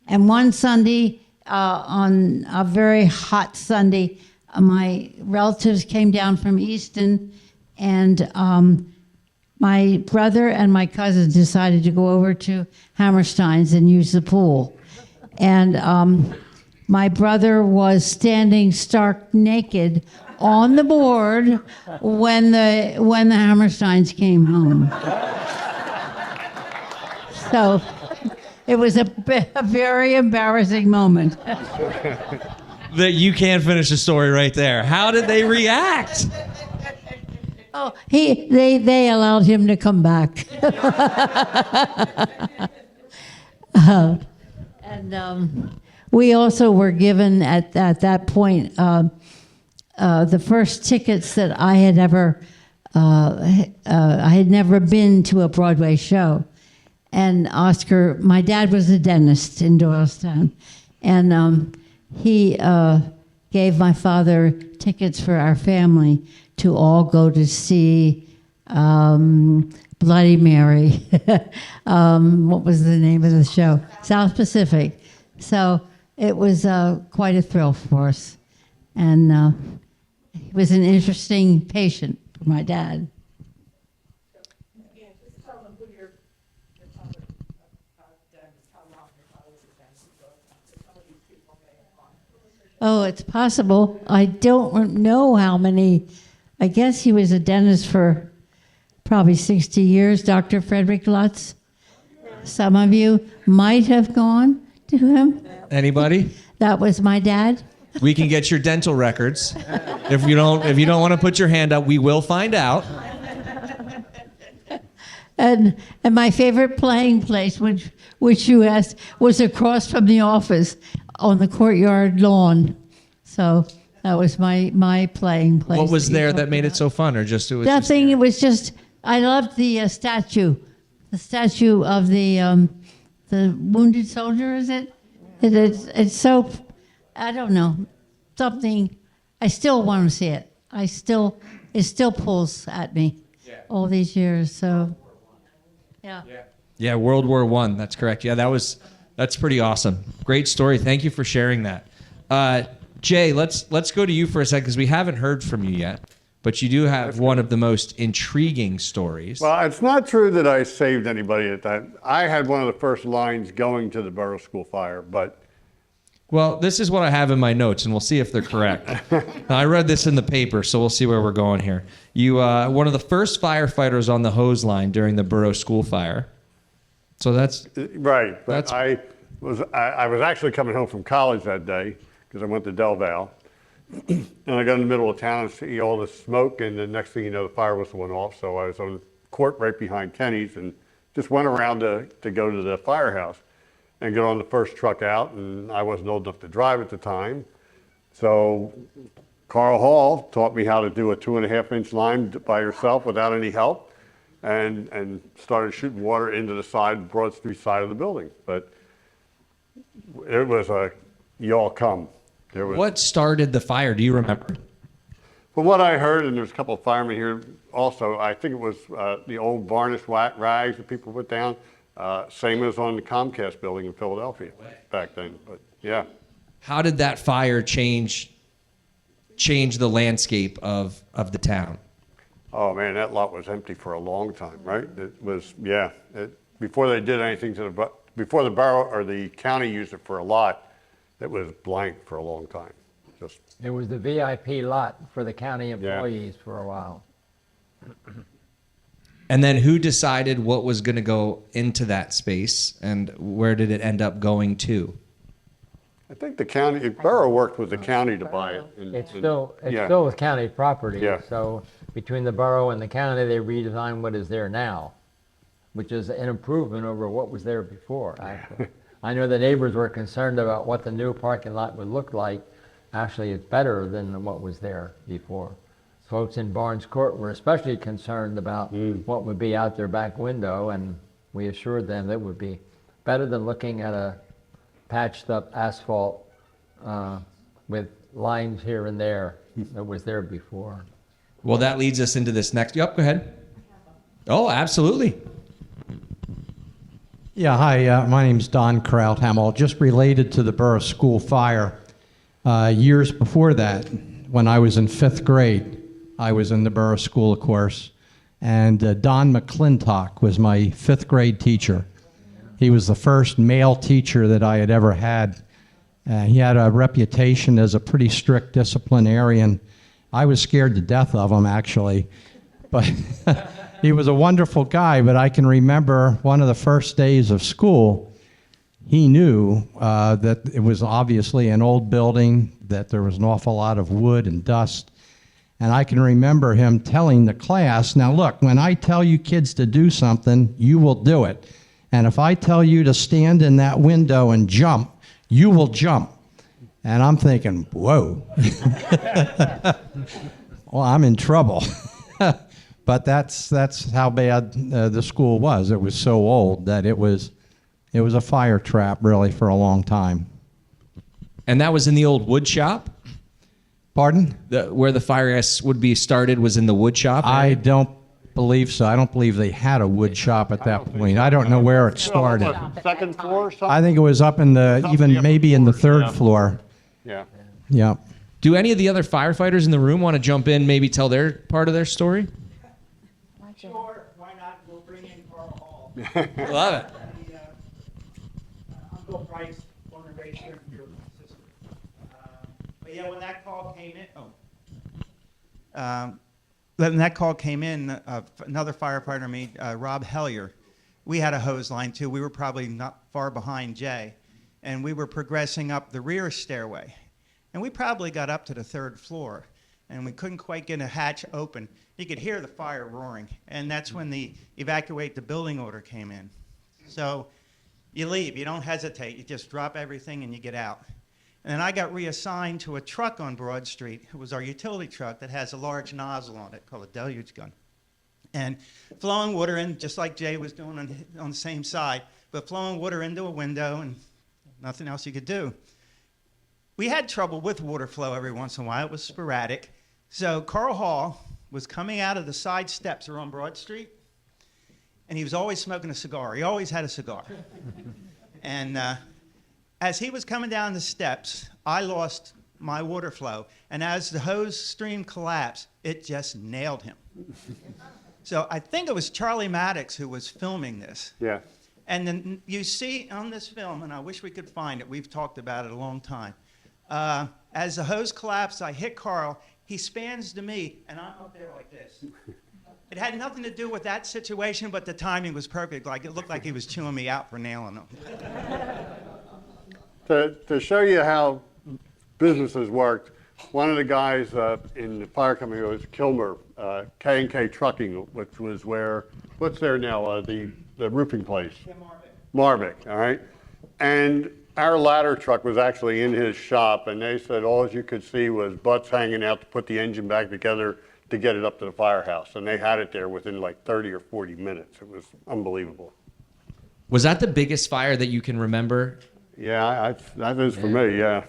And one Sunday, on a very hot Sunday, my relatives came down from Easton, and my brother and my cousin decided to go over to Hammerstein's and use the pool. And my brother was standing stark naked on the board when the Hammersteins came home. So it was a very embarrassing moment. That you can't finish the story right there. How did they react? Oh, they allowed him to come back. And we also were given at that point the first tickets that I had ever. I had never been to a Broadway show, and Oscar, my dad was a dentist in Doylestown, and he gave my father tickets for our family to all go to see Bloody Mary. What was the name of the show? South Pacific. So it was quite a thrill for us. And he was an interesting patient for my dad. Oh, it's possible. I don't know how many. I guess he was a dentist for probably 60 years, Dr. Frederick Lutz. Some of you might have gone to him. Anybody? That was my dad. We can get your dental records. If you don't want to put your hand up, we will find out. And my favorite playing place, which you asked, was across from the office on the courtyard lawn. So that was my playing place. What was there that made it so fun, or just it was? Nothing. It was just I loved the statue of the wounded soldier. Is it? It's so. I don't know. Something. I still want to see it. It still pulls at me. All these years. So. Yeah. Yeah, World War I. That's correct. Yeah, that's pretty awesome. Great story. Thank you for sharing that. Jay, let's go to you for a second because we haven't heard from you yet, but you do have one of the most intriguing stories. Well, it's not true that I saved anybody at that. I had one of the first lines going to the Borough School fire, but... Well, this is what I have in my notes, and we'll see if they're correct. Now, I read this in the paper, so we'll see where we're going here. You, one of the first firefighters on the hose line during the Borough School fire. So that's... Right, but I was actually coming home from college that day, because I went to Del Valle, and I got in the middle of town and see all the smoke, and the next thing you know, the fire whistle went off, so I was on the court right behind Kenny's, and just went around to go to the firehouse and get on the first truck out, and I wasn't old enough to drive at the time, so Carl Hall taught me how to do a 2.5-inch line by yourself without any help, and started shooting water into the side, Broad Street side of the building, but it was y'all come. What started the fire? Do you remember? From what I heard, and there's a couple of firemen here also, I think it was the old varnished rags that people put down, same as on the Comcast building in Philadelphia back then, but yeah. How did that fire change the landscape of the town? Oh man, that lot was empty for a long time, right? It was, yeah. Before they did anything before the borough or the county used it for a lot, it was blank for a long time. It was the VIP lot for the county employees for a while. And then who decided what was going to go into that space, and where did it end up going to? I think the county, borough worked with the county to buy it. It's still yeah. with county property. Yeah. So between the borough and the county, they redesigned what is there now, which is an improvement over what was there before, actually. I know the neighbors were concerned about what the new parking lot would look like. Actually, it's better than what was there before. Folks in Barnes Court were especially concerned about what would be out their back window, and we assured them that it would be better than looking at a patched up asphalt with lines here and there that was there before. Well, that leads us into this next. Yep, go ahead. Oh, absolutely. Yeah, hi, my name's Don Krauthamel. Just related to the Borough School fire, years before that, when I was in 5th grade, I was in the Borough School, of course, and Don McClintock was my 5th grade teacher. He was the first male teacher that I had ever had. He had a reputation as a pretty strict disciplinarian. I was scared to death of him, actually, but he was a wonderful guy. But I can remember one of the first days of school, he knew that it was obviously an old building, that there was an awful lot of wood and dust. And I can remember him telling the class, now look, when I tell you kids to do something, you will do it. And if I tell you to stand in that window and jump, you will jump. And I'm thinking, whoa. Well, I'm in trouble. But that's how bad the school was. It was so old that it was a fire trap, really, for a long time. And that was in the old wood shop? Pardon? Where the fire would be started was in the wood shop? I don't believe so. I don't believe they had a wood shop at that point. I don't know where it started. Second floor or something? I think it was up in the, even maybe in the 3rd floor. Yeah. Yeah. Do any of the other firefighters in the room want to jump in, maybe tell their part of their story? Sure, why not? We'll bring in Carl Hall. Love it. Uncle Bryce, born and raised here in your sister. But yeah, when that call came in, when that call came in, another firefighter, me, Rob Hellier, we had a hose line too. We were probably not far behind Jay, and we were progressing up the rear stairway, and we probably got up to the 3rd floor, and we couldn't quite get a hatch open. You could hear the fire roaring, and that's when the evacuate the building order came in. So you leave, you don't hesitate, you just drop everything and you get out. And then I got reassigned to a truck on Broad Street. It was our utility truck that has a large nozzle on it called a deluge gun. And flowing water in, just like Jay was doing on the same side, but flowing water into a window and nothing else you could do. We had trouble with water flow every once in a while. It was sporadic. So Carl Hall was coming out of the side steps around Broad Street, and he was always smoking a cigar. He always had a cigar. And as he was coming down the steps, I lost my water flow. And as the hose stream collapsed, it just nailed him. So I think it was Charlie Maddox who was filming this. Yeah. And then you see on this film, and I wish we could find it, we've talked about it a long time. As the hose collapsed, I hit Carl. He spans to me, and I'm up there like this. It had nothing to do with that situation, but the timing was perfect. Like, it looked like he was chewing me out for nailing him. To show you how businesses worked, one of the guys in the fire company was Kilmer, K&K Trucking, which was where, what's there now, the roofing place? Yeah, Marvick, all right? And our ladder truck was actually in his shop, and they said all you could see was butts hanging out to put the engine back together to get it up to the firehouse. And they had it there within like 30 or 40 minutes. It was unbelievable. Was that the biggest fire that you can remember? Yeah, that is for me, yeah.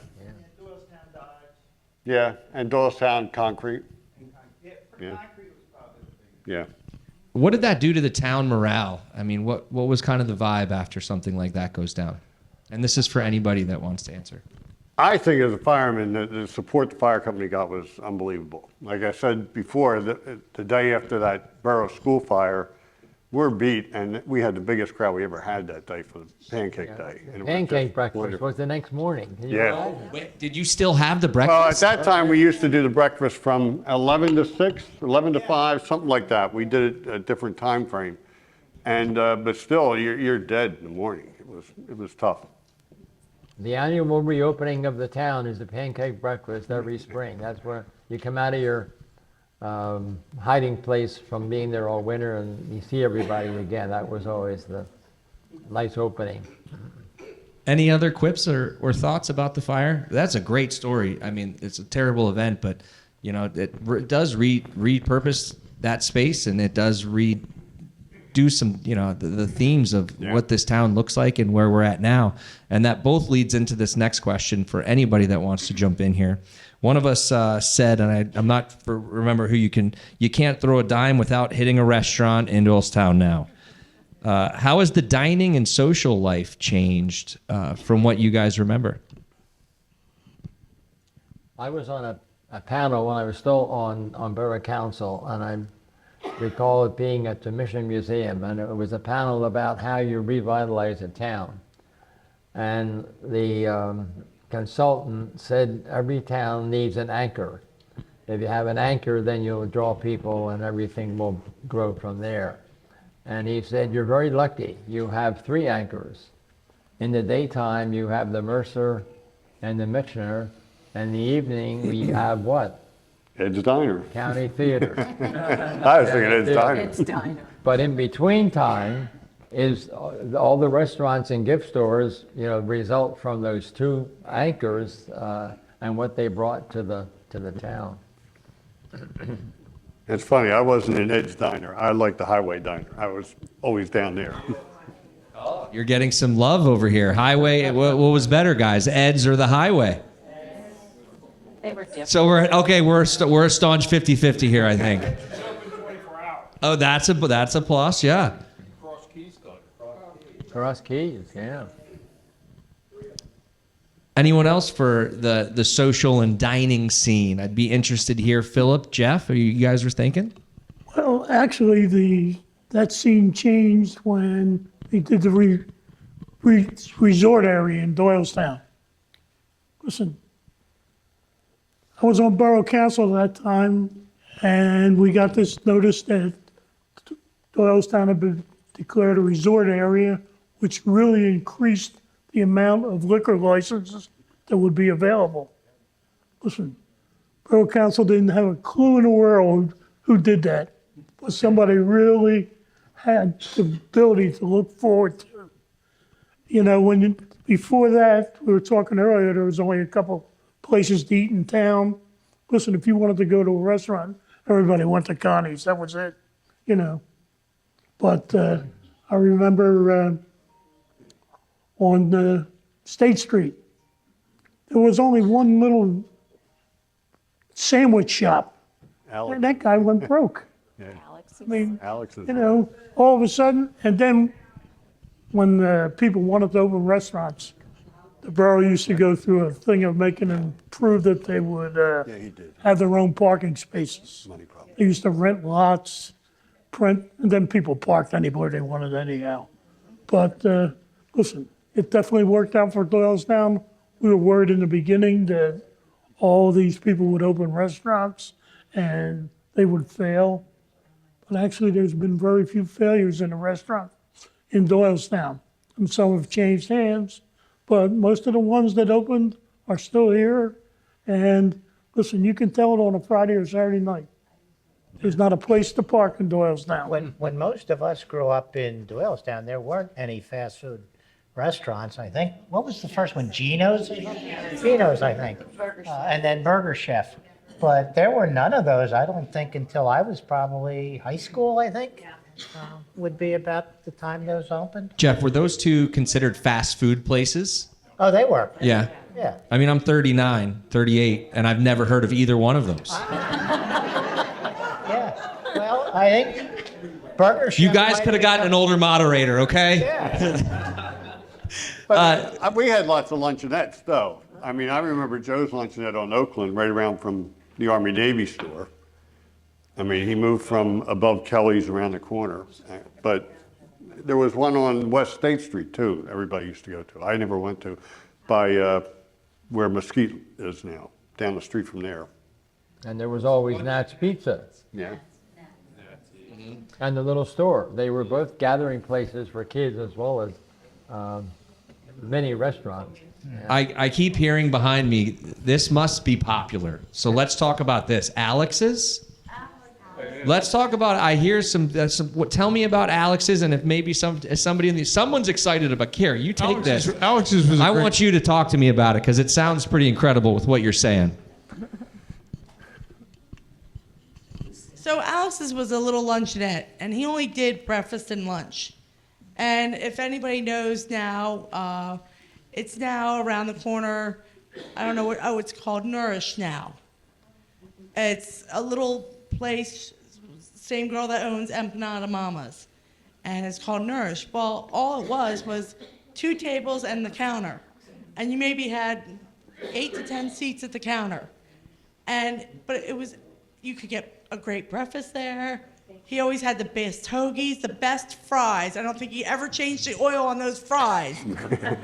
Yeah, and Doylestown concrete. Yeah. Yeah. What did that do to the town morale? I mean, what was kind of the vibe after something like that goes down? And this is for anybody that wants to answer. I think as a fireman, the support the fire company got was unbelievable. Like I said before, the day after that Borough School fire, we're beat, and we had the biggest crowd we ever had that day for the pancake day. And Pancake breakfast was the next morning. Can you Yeah. imagine? Wait, did you still have the breakfast? Well, at that time, we used to do the breakfast from 11 to 6, 11 to 5, something like that. We did it a different time frame. And, but still, you're dead in the morning. It was tough. The annual reopening of the town is the pancake breakfast every spring. That's where you come out of your hiding place from being there all winter and you see everybody again. That was always the nice opening. Any other quips or thoughts about the fire? That's a great story. I mean, it's a terrible event, but you know, it does repurpose that space, and it does do some, you know, the themes of what this town looks like and where we're at now. And that both leads into this next question for anybody that wants to jump in here. One of us said, and I'm not remember who, you can't throw a dime without hitting a restaurant in Doylestown now. How has the dining and social life changed from what you guys remember? I was on a panel when I was still on Borough Council, and I recall it being at the Mission Museum, and it was a panel about how you revitalize a town. And the consultant said every town needs an anchor. If you have an anchor, then you'll draw people and everything will grow from there. And he said, you're very lucky. You have 3 anchors. In the daytime, you have the Mercer and the Michener. And in the evening, we have what? Ed's Diner. County Theater. I was thinking Ed's Diner. It's diner. But in between time is all the restaurants and gift stores, you know, result from those 2 anchors and what they brought to the town. It's funny, I wasn't in Ed's Diner. I liked the Highway Diner. I was always down there. You're getting some love over here. Highway, what was better, guys? Ed's or the Highway? They were different. So we're a staunch 50-50 here, I think. Oh, that's a plus, yeah. Cross Keys, yeah. Anyone else for the social and dining scene? I'd be interested to hear. Philip, Jeff, are you guys were thinking? Well, actually, that scene changed when they did the resort area in Doylestown. Listen, I was on Borough Council at that time, and we got this notice that Doylestown had been declared a resort area, which really increased the amount of liquor licenses that would be available. Listen, Borough Council didn't have a clue in the world who did that, but somebody really had the ability to look forward to. You know, before that, we were talking earlier, there was only a couple places to eat in town. Listen, if you wanted to go to a restaurant, everybody went to Connie's, that was it, you know. But I remember on State Street, there was only one little sandwich shop. Alex. And that guy went broke. Yeah. I mean, Alex is you know, all of a sudden, and then when people wanted to open restaurants, the borough used to go through a thing of making them prove that they would he did. have their own parking spaces. Money problem. They used to rent lots, and then people parked anywhere they wanted anyhow. But listen, it definitely worked out for Doylestown. We were worried in the beginning that all these people would open restaurants and they would fail. But actually, there's been very few failures in a restaurant in Doylestown. And some have changed hands, but most of the ones that opened are still here. And listen, you can tell it on a Friday or Saturday night. There's not a place to park in Doylestown. When most of us grew up in Doylestown, there weren't any fast food restaurants, I think. What was the first one? Geno's? Geno's, I think. And then Burger Chef. But there were none of those, I don't think, until I was probably high school, I think. Would be about the time those opened. Jeff, were those 2 considered fast food places? Oh, they were. Yeah. Yeah. I mean, I'm 39, 38, and I've never heard of either one of those. Yeah. Well, I think Burger Chef. You guys could have gotten an older moderator, okay? Yeah. But we had lots of luncheonettes, though. I mean, I remember Joe's luncheonette on Oakland, right around from the Army-Navy store. I mean, he moved from above Kelly's around the corner. But there was one on West State Street, too, everybody used to go to. I never went to, by where Mesquite is now, down the street from there. And there was always Nat's Pizza. Yeah. And the little store. They were both gathering places for kids as well as many restaurants. I keep hearing behind me, this must be popular. So let's talk about this. Alex's? Let's talk about, I hear tell me about Alex's, and if maybe someone's excited about, here, you take this. Alex's was I want you to talk to me about it, because it sounds pretty incredible with what you're saying. So Alex's was a little luncheonette, and he only did breakfast and lunch. And if anybody knows now, it's now around the corner. I don't know what. Oh, it's called Nourish now. It's a little place. Same girl that owns Empanada Mamas, and it's called Nourish. Well, all it was 2 tables and the counter, and you maybe had 8 to 10 seats at the counter, but it was, you could get a great breakfast there. He always had the best hoagies, the best fries. I don't think he ever changed the oil on those fries,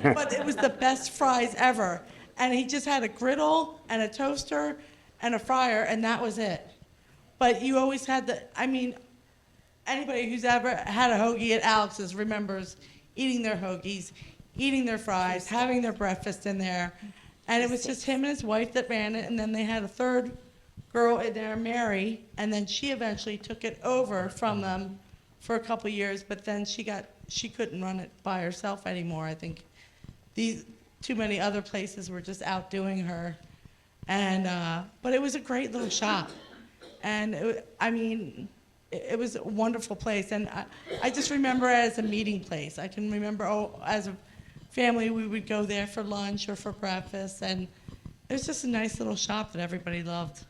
but it was the best fries ever. And he just had a griddle and a toaster and a fryer, and that was it. But you always had anybody who's ever had a hoagie at Alex's remembers eating their hoagies, eating their fries, having their breakfast in there. And it was just him and his wife that ran it, and then they had a third girl in there, Mary, and then she eventually took it over from them for a couple of years, but then she couldn't run it by herself anymore. I think too many other places were just outdoing her. And but it was a great little shop. And it was a wonderful place. And I just remember it as a meeting place. I can remember, as a family, we would go there for lunch or for breakfast. And it was just a nice little shop that everybody loved.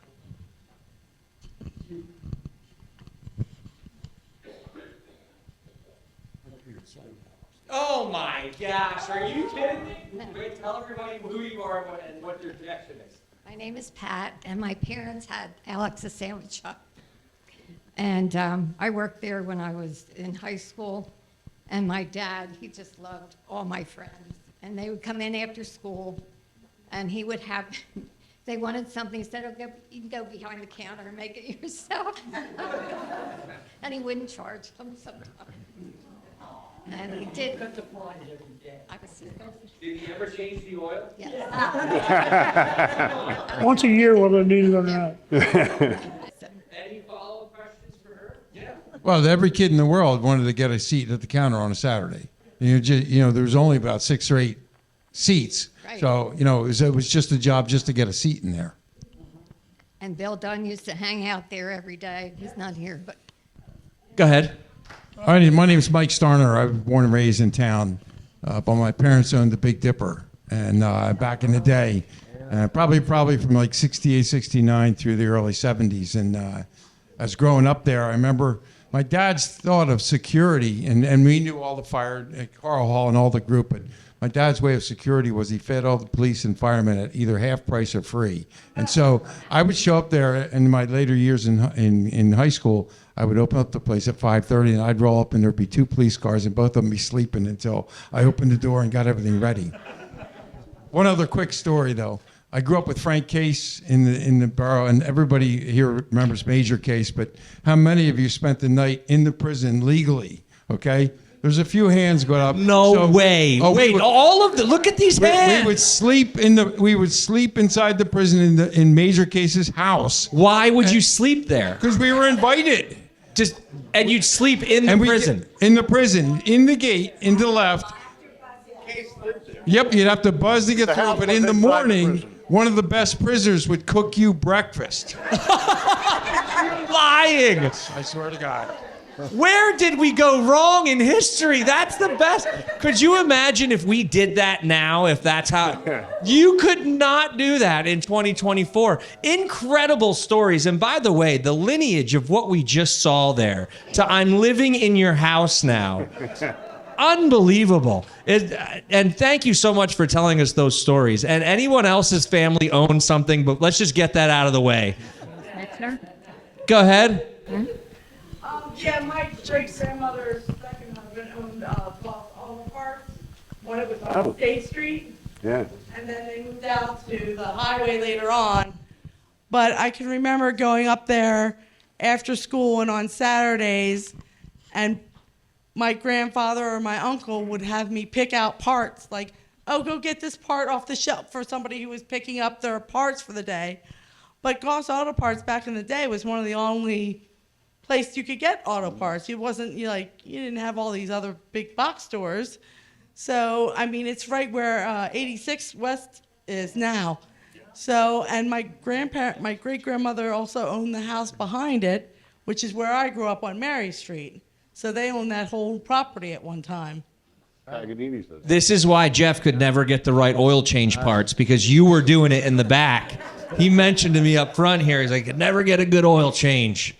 Oh my gosh, are you kidding me? Wait, tell everybody who you are and what your connection is. My name is Pat, and my parents had Alex's Sandwich Shop. And I worked there when I was in high school. And my dad, he just loved all my friends. And they would come in after school, and he would have, they wanted something, he said, okay, you can go behind the counter and make it yourself. And he wouldn't charge them sometimes. And he did. I was, did he ever change the oil? Yes. Once a year, whether I need it or not. Any follow-up questions for her? Yeah. Well, every kid in the world wanted to get a seat at the counter on a Saturday. There was only about 6 or 8 seats. Right. So, it was just a job just to get a seat in there. And Bill Dunn used to hang out there every day. He's not here, but. Go ahead. All right, my name is Mike Starner. I was born and raised in town, but my parents owned the Big Dipper, and back in the day, probably from like 68, 69 through the early 70s. And I was growing up there. I remember my dad's thought of security, and we knew all the fire, Carl Hall and all the group, but my dad's way of security was he fed all the police and firemen at either half price or free. And so I would show up there in my later years in high school. I would open up the place at 5:30, and I'd roll up, and there'd be 2 police cars, and both of them be sleeping until I opened the door and got everything ready. One other quick story, though. I grew up with Frank Case in the borough, and everybody here remembers Major Case, but how many of you spent the night in the prison legally, okay? There's a few hands going up. No way. Wait, all of the, look at these hands. We would sleep inside the prison in Major Case's house. Why would you sleep there? Because we were invited. And you'd sleep in the prison? In the prison, in the gate, in the left. Yep, you'd have to buzz to get through, but in the morning, one of the best prisoners would cook you breakfast. Lying. I swear to God. Where did we go wrong in history? That's the best. Could you imagine if we did that now, if that's how? You could not do that in 2024. Incredible stories. And by the way, the lineage of what we just saw there to I'm living in your house now. Unbelievable. And thank you so much for telling us those stories. And anyone else's family owns something, but let's just get that out of the way. Go ahead. Yeah, my great-grandmother's second husband owned Bloss Auto Parts when it was on State Street. Yeah. And then they moved out to the highway later on. But I can remember going up there after school and on Saturdays, and my grandfather or my uncle would have me pick out parts, like oh, go get this part off the shelf for somebody who was picking up their parts for the day. But Goss Auto Parts back in the day was one of the only place you could get auto parts. It wasn't you didn't have all these other big box stores. So, I mean, it's right where 86 West is now. So, and my great-grandmother also owned the house behind it, which is where I grew up on Mary Street. So they owned that whole property at one time. This is why Jeff could never get the right oil change parts, because you were doing it in the back. He mentioned to me up front here, he's like, I could never get a good oil change.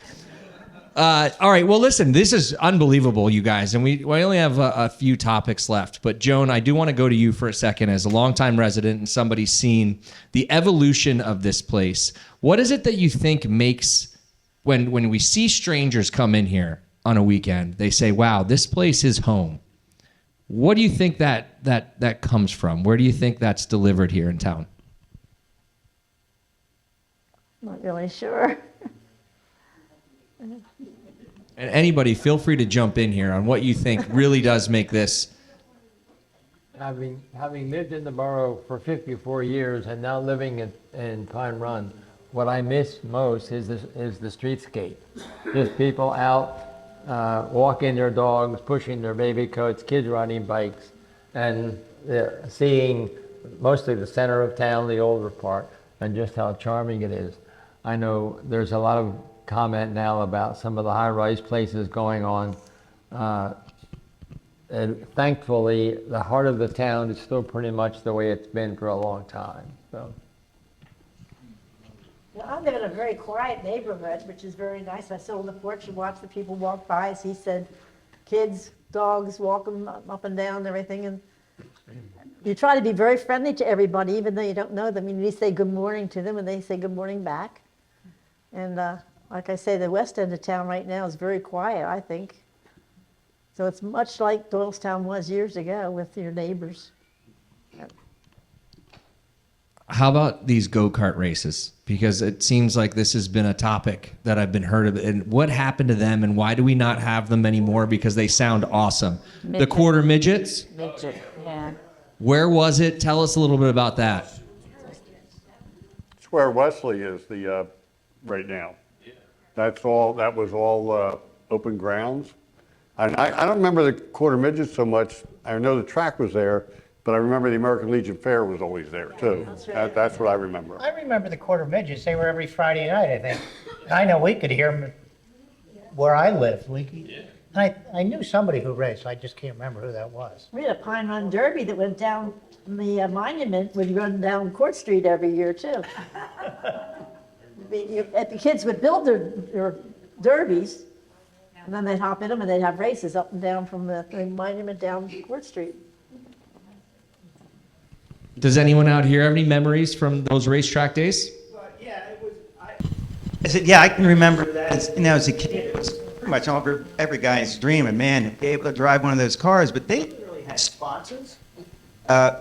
All right, well, listen, this is unbelievable, you guys, and we only have a few topics left. But Joan, I do want to go to you for a second as a longtime resident and somebody seen the evolution of this place. What is it that you think makes, when we see strangers come in here on a weekend, they say, wow, this place is home? What do you think that comes from? Where do you think that's delivered here in town? Not really sure. And anybody, feel free to jump in here on what you think really does make this. Having lived in the borough for 54 years and now living in Pine Run, what I miss most is the streetscape. Just people out walking their dogs, pushing their baby coats, kids riding bikes, and seeing mostly the center of town, the older part, and just how charming it is. I know there's a lot of comment now about some of the high-rise places going on. And thankfully, the heart of the town is still pretty much the way it's been for a long time. So. Well, I live in a very quiet neighborhood, which is very nice. I sit on the porch and watch the people walk by. As he said, kids, dogs, walking up and down and everything. And you try to be very friendly to everybody, even though you don't know them. You say good morning to them, and they say good morning back. And like I say, the west end of town right now is very quiet, I think. So it's much like Doylestown was years ago with your neighbors. How about these go-kart races? Because it seems like this has been a topic that I've been heard of. And what happened to them, and why do we not have them anymore? Because they sound awesome. The quarter midgets? Midget, yeah. Where was it? Tell us a little bit about that. It's where Wesley is right now. That was all open grounds. I don't remember the quarter midgets so much. I know the track was there, but I remember the American Legion Fair was always there too. That's what I remember. I remember the quarter midgets. They were every Friday night, I think. I know we could hear them where I lived. I knew somebody who raced. I just can't remember who that was. We had a Pine Run Derby that went down, the monument would run down Court Street every year too. The kids would build their derbies, and then they'd hop in them and they'd have races up and down from the monument down Court Street. Does anyone out here have any memories from those racetrack days? I can remember that. As a kid, it was pretty much every guy's dream, and man, to be able to drive one of those cars. But they didn't really have sponsors.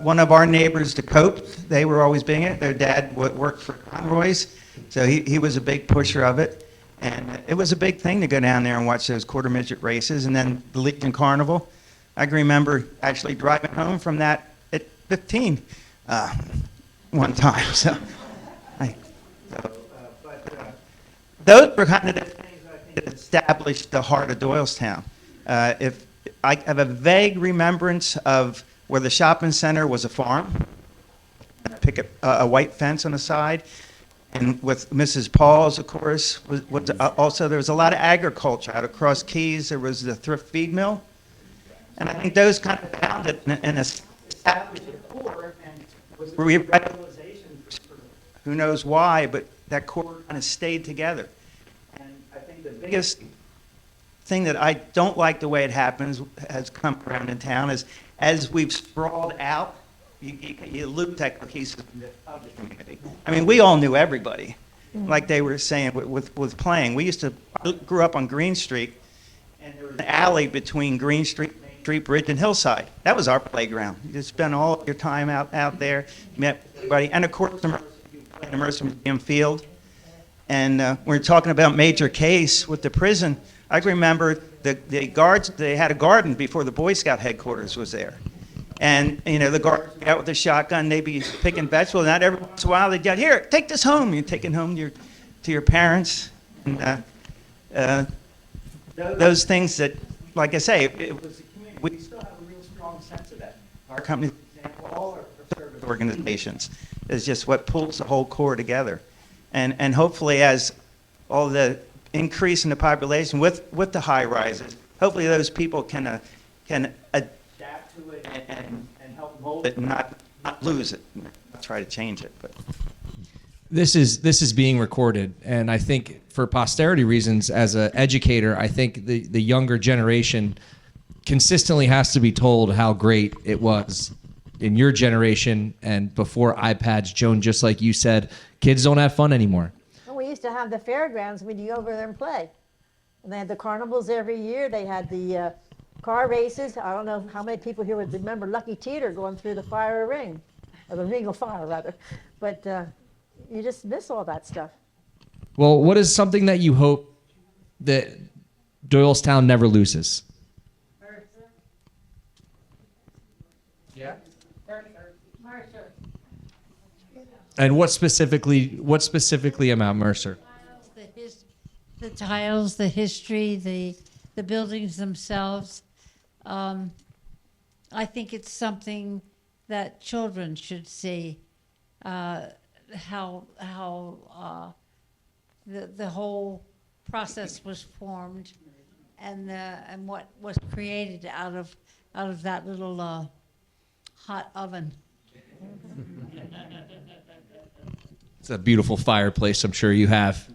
One of our neighbors, the Copes, they were always being it. Their dad worked for Conroy's, so he was a big pusher of it. And it was a big thing to go down there and watch those quarter midget races, and then the Legion Carnival. I can remember actually driving home from that at 15 one time. Those were kind of the things that established the heart of Doylestown. If I have a vague remembrance of where the shopping center was a farm, a white fence on the side, and with Mrs. Paul's, of course, was also there was a lot of agriculture out across Keys. There was the thrift feed mill, and I think those kind of found it and established the core and was revitalization. Who knows why, but that core kind of stayed together. And I think the biggest thing that I don't like the way it happens has come around in town is as we've sprawled out. You lose that cohesive of the community. I mean, we all knew everybody, like they were saying with playing. I grew up on Green Street, and there was an alley between Green Street, Main Street Bridge, and Hillside. That was our playground. You just spent all your time out there, met everybody, and of course, the Mercer Museum Field. And we're talking about major case with the prison. I remember the guards. They had a garden before the Boy Scout headquarters was there. And, the guards would be out with their shotgun, they'd be picking vegetables, and not every once in a while they'd yell, "Here, take this home." You take it home to your parents. And those things that, like I say, it was a community. We still have a real strong sense of that. Our company, all our service organizations, is just what pulls the whole core together. And hopefully, as all the increase in the population with the high rises, hopefully those people can adapt to it and help mold it and not lose it. Not try to change it, but. This is being recorded, and I think for posterity reasons, as an educator, I think the younger generation consistently has to be told how great it was in your generation and before iPads. Joan, just like you said, kids don't have fun anymore. Well, we used to have the fairgrounds when you go over there and play. And they had the carnivals every year. They had the car races. I don't know how many people here would remember Lucky Teeter going through the fire ring, or the ring of fire, rather. But you just miss all that stuff. Well, what is something that you hope that Doylestown never loses? Yeah. And what specifically about Mercer? The tiles, the history, the buildings themselves. I think it's something that children should see. How the whole process was formed, and what was created out of that little hot oven. It's a beautiful fireplace, I'm sure you have.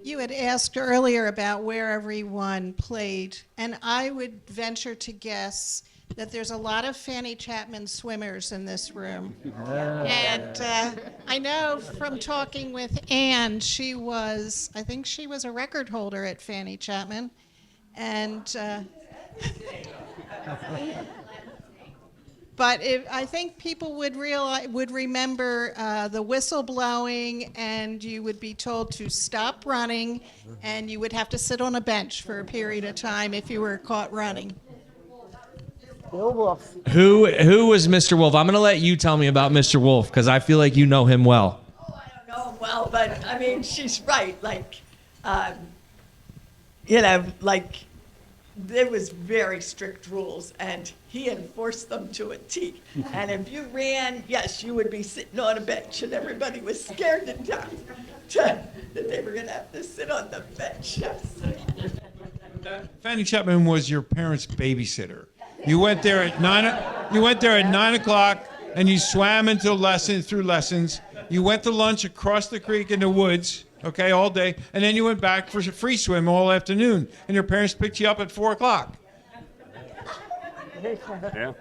You had asked earlier about where everyone played, and I would venture to guess that there's a lot of Fanny Chapman swimmers in this room. And I know from talking with Ann, I think she was a record holder at Fanny Chapman. And but I think people would remember the whistle blowing, and you would be told to stop running, and you would have to sit on a bench for a period of time if you were caught running. Bill Wolf. Who was Mr. Wolf? I'm going to let you tell me about Mr. Wolf, because I feel like you know him well. Oh, I don't know him well, but I mean, she's right. There was very strict rules, and he enforced them to a T. And if you ran, yes, you would be sitting on a bench, and everybody was scared to death that they were going to have to sit on the bench. Yes. Fanny Chapman was your parents' babysitter. You went there at 9 o'clock, and you swam through lessons. You went to lunch across the creek in the woods, okay, all day, and then you went back for a free swim all afternoon. And your parents picked you up at 4 o'clock. Yeah.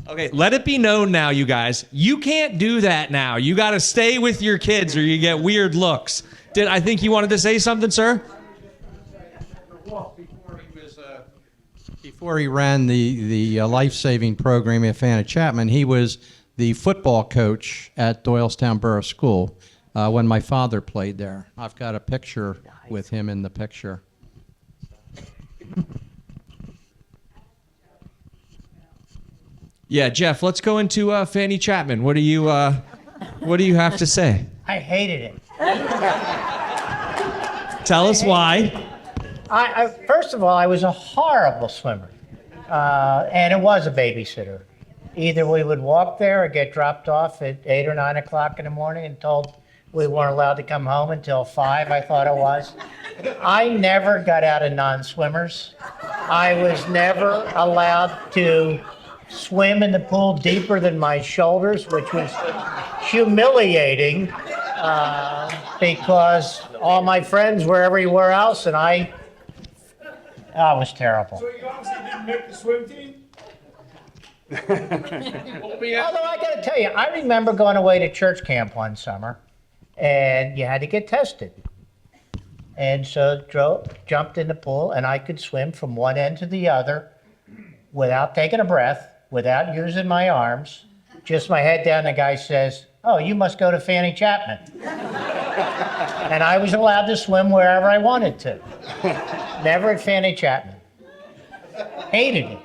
Okay, let it be known now, you guys. You can't do that now. You got to stay with your kids, or you get weird looks. I think you wanted to say something, sir? Before he ran the life-saving program at Fanny Chapman, he was the football coach at Doylestown Borough School when my father played there. I've got a picture with him in the picture. Yeah, Jeff, let's go into Fanny Chapman. What do you have to say? I hated it. Tell us why. First of all, I was a horrible swimmer, and it was a babysitter. Either we would walk there or get dropped off at 8 or 9 o'clock in the morning and told we weren't allowed to come home until 5, I thought it was. I never got out of non-swimmers. I was never allowed to swim in the pool deeper than my shoulders, which was humiliating because all my friends were everywhere else, and I was terrible. So you obviously didn't make the swim team? Although I got to tell you, I remember going away to church camp one summer, and you had to get tested. And so jumped in the pool, and I could swim from one end to the other without taking a breath, without using my arms, just my head down. The guy says, "Oh, you must go to Fanny Chapman." And I was allowed to swim wherever I wanted to. Never at Fanny Chapman. Hated it.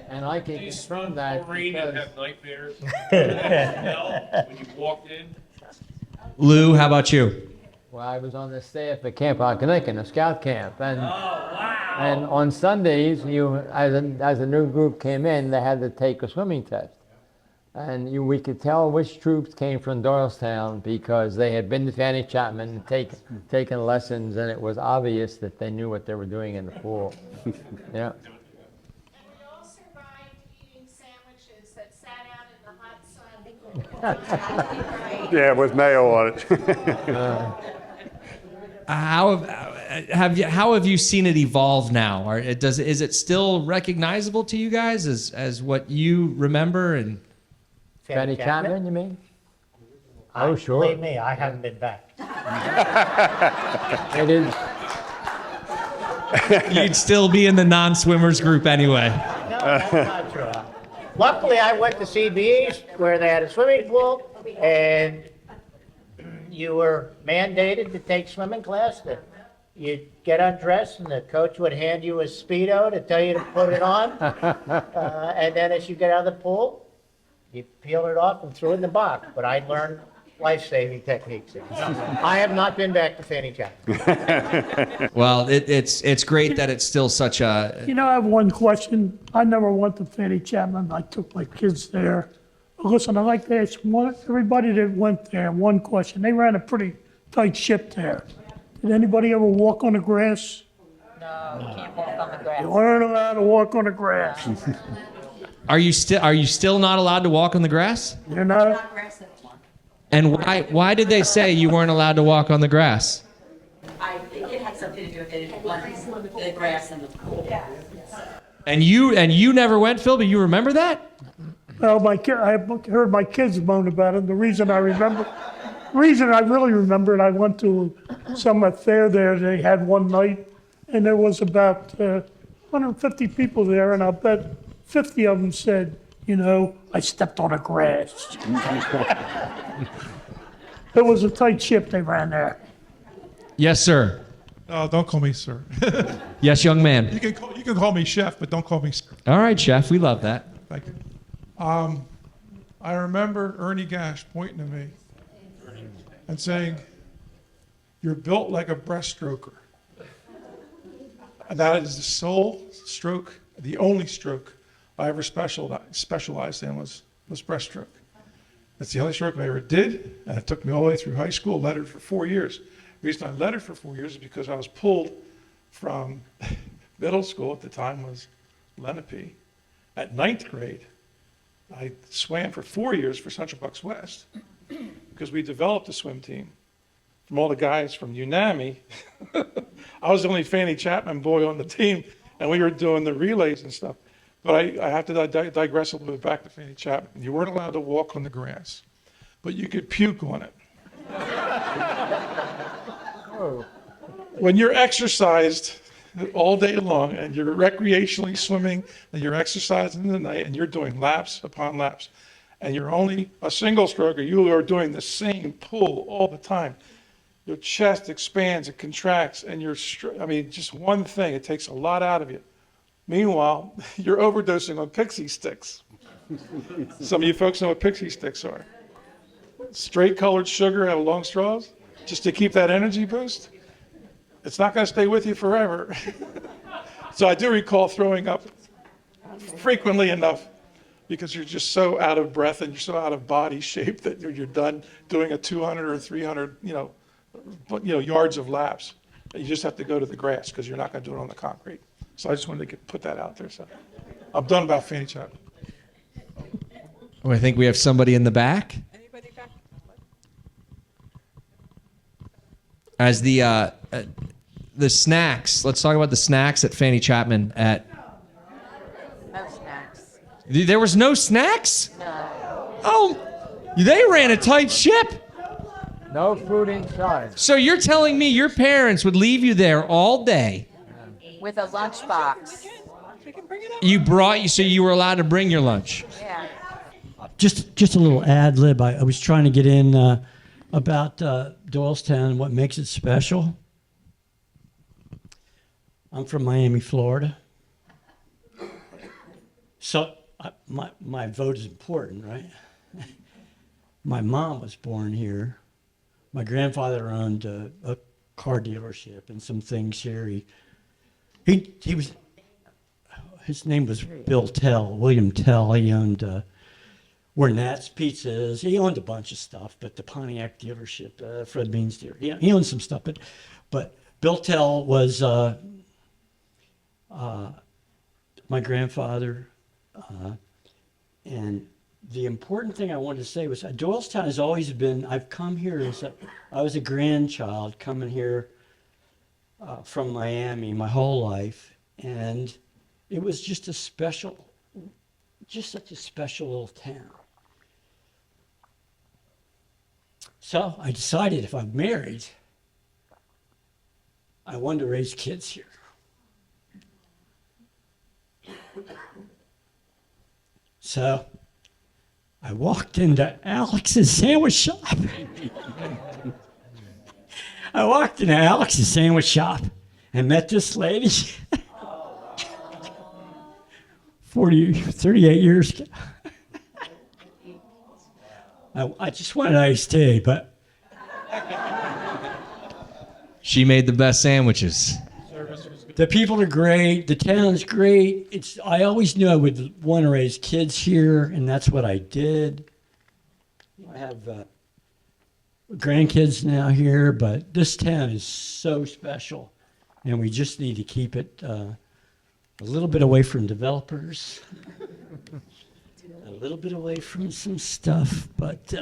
And I can confirm that Rain because and have nightmares. When you walked in. Lou, how about you? well, I was on the staff at Camp Occonecan, a scout camp, and and on Sundays, as a new group came in, they had to take a swimming test, and we could tell which troops came from Doylestown because they had been to Fanny Chapman and taken lessons, and it was obvious that they knew what they were doing in the pool. Yeah. Yeah, with mayo on it. How have you seen it evolve now? Or is it still recognizable to you guys as what you remember? And Fanny Chapman, you mean? Oh, sure. Believe me, I haven't been back. It is. You'd still be in the non-swimmers group anyway. No, that's not true. Luckily, I went to CBE's where they had a swimming pool, and you were mandated to take swimming class. You'd get undressed, and the coach would hand you a Speedo to tell you to put it on. And then as you get out of the pool, you peeled it off and threw it in the box. But I learned life-saving techniques. I have not been back to Fanny Chapman. Well, it's great that it's still such a. You know, I have one question. I never went to Fanny Chapman. I took my kids there. But listen, I'd like to ask everybody that went there one question. They ran a pretty tight ship there. Did anybody ever walk on the grass? No, you can't walk on the grass. You weren't allowed to walk on the grass. Are you still not allowed to walk on the grass? You're not? And why did they say you weren't allowed to walk on the grass? I think it had something to do with the grass in the pool. And you never went, Phil, but you remember that? Well, I heard my kids moan about it. The reason I really remember it, I went to some affair there they had one night, and there was about 150 people there, and I'll bet 50 of them said, you know, I stepped on the grass. It was a tight ship they ran there. Yes, sir. Don't call me sir. Yes, young man. You can call me chef, but don't call me sir. All right, chef. We love that. Thank you. I remember Ernie Gash pointing to me and saying, "You're built like a breaststroker." And that is the sole stroke, the only stroke I ever specialized in was breaststroke. That's the only stroke I ever did, and it took me all the way through high school, lettered for 4 years. The reason I lettered for 4 years is because I was pulled from middle school at the time was Lenape. At 9th grade, I swam for 4 years for Central Bucks West because we developed a swim team from all the guys from UNAMI. I was the only Fanny Chapman boy on the team, and we were doing the relays and stuff. But I have to digress a little bit back to Fanny Chapman. You weren't allowed to walk on the grass, but you could puke on it. When you're exercised all day long and you're recreationally swimming and you're exercising in the night and you're doing laps upon laps and you're only a single stroker, you are doing the same pull all the time. Your chest expands, it contracts, and just one thing, it takes a lot out of you. Meanwhile, you're overdosing on pixie sticks. Some of you folks know what pixie sticks are. Straight colored sugar out of long straws, just to keep that energy boost. It's not going to stay with you forever. So I do recall throwing up frequently enough because you're just so out of breath and you're so out of body shape that you're done doing a 200 or 300, yards of laps. You just have to go to the grass because you're not going to do it on the concrete. So I just wanted to put that out there. So I'm done about Fanny Chapman. Oh, I think we have somebody in the back. As the snacks, let's talk about the snacks at Fanny Chapman. No snacks. There was no snacks? No. Oh, they ran a tight ship. No food inside. So you're telling me your parents would leave you there all day? With a lunchbox. So you were allowed to bring your lunch? Yeah. Just a little ad lib. I was trying to get in about Doylestown and what makes it special. I'm from Miami, Florida. So my vote is important, right? My mom was born here. My grandfather owned a car dealership and some things here. He was, his name was William Tell. He owned where Nat's Pizza is. He owned a bunch of stuff, but the Pontiac dealership, Fred Bean's dealer, he owned some stuff. But Bill Tell was my grandfather. And the important thing I wanted to say was Doylestown has always been, I've come here as I was a grandchild coming here from Miami my whole life. And it was just such a special little town. So I decided if I'm married, I wanted to raise kids here. So I walked into Alex's sandwich shop. I walked into Alex's sandwich shop and met this lady 38 years ago. I just wanted iced tea, but She made the best sandwiches. the people are great. The town's great. I always knew I would want to raise kids here, and that's what I did. I have grandkids now here, but this town is so special, and we just need to keep it a little bit away from developers, a little bit away from some stuff, but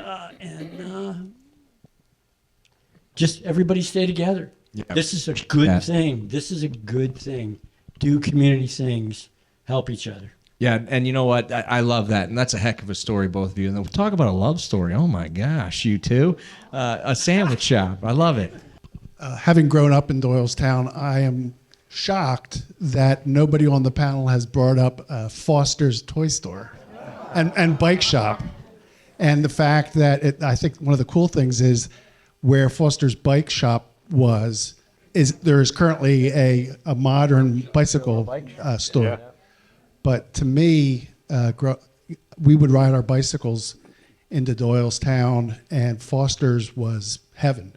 just everybody stay together. Yeah. This is a good thing. This is a good thing. Do community things. Help each other. Yeah, and you know what? I love that, and that's a heck of a story, both of you. And then we'll talk about a love story. Oh my gosh, you two. A sandwich shop. I love it. Having grown up in Doylestown, I am shocked that nobody on the panel has brought up Foster's Toy Store and bike shop. And the fact that I think one of the cool things is where Foster's bike shop there is currently a modern bicycle store. Yeah. But to me, we would ride our bicycles into Doylestown, and Foster's was heaven.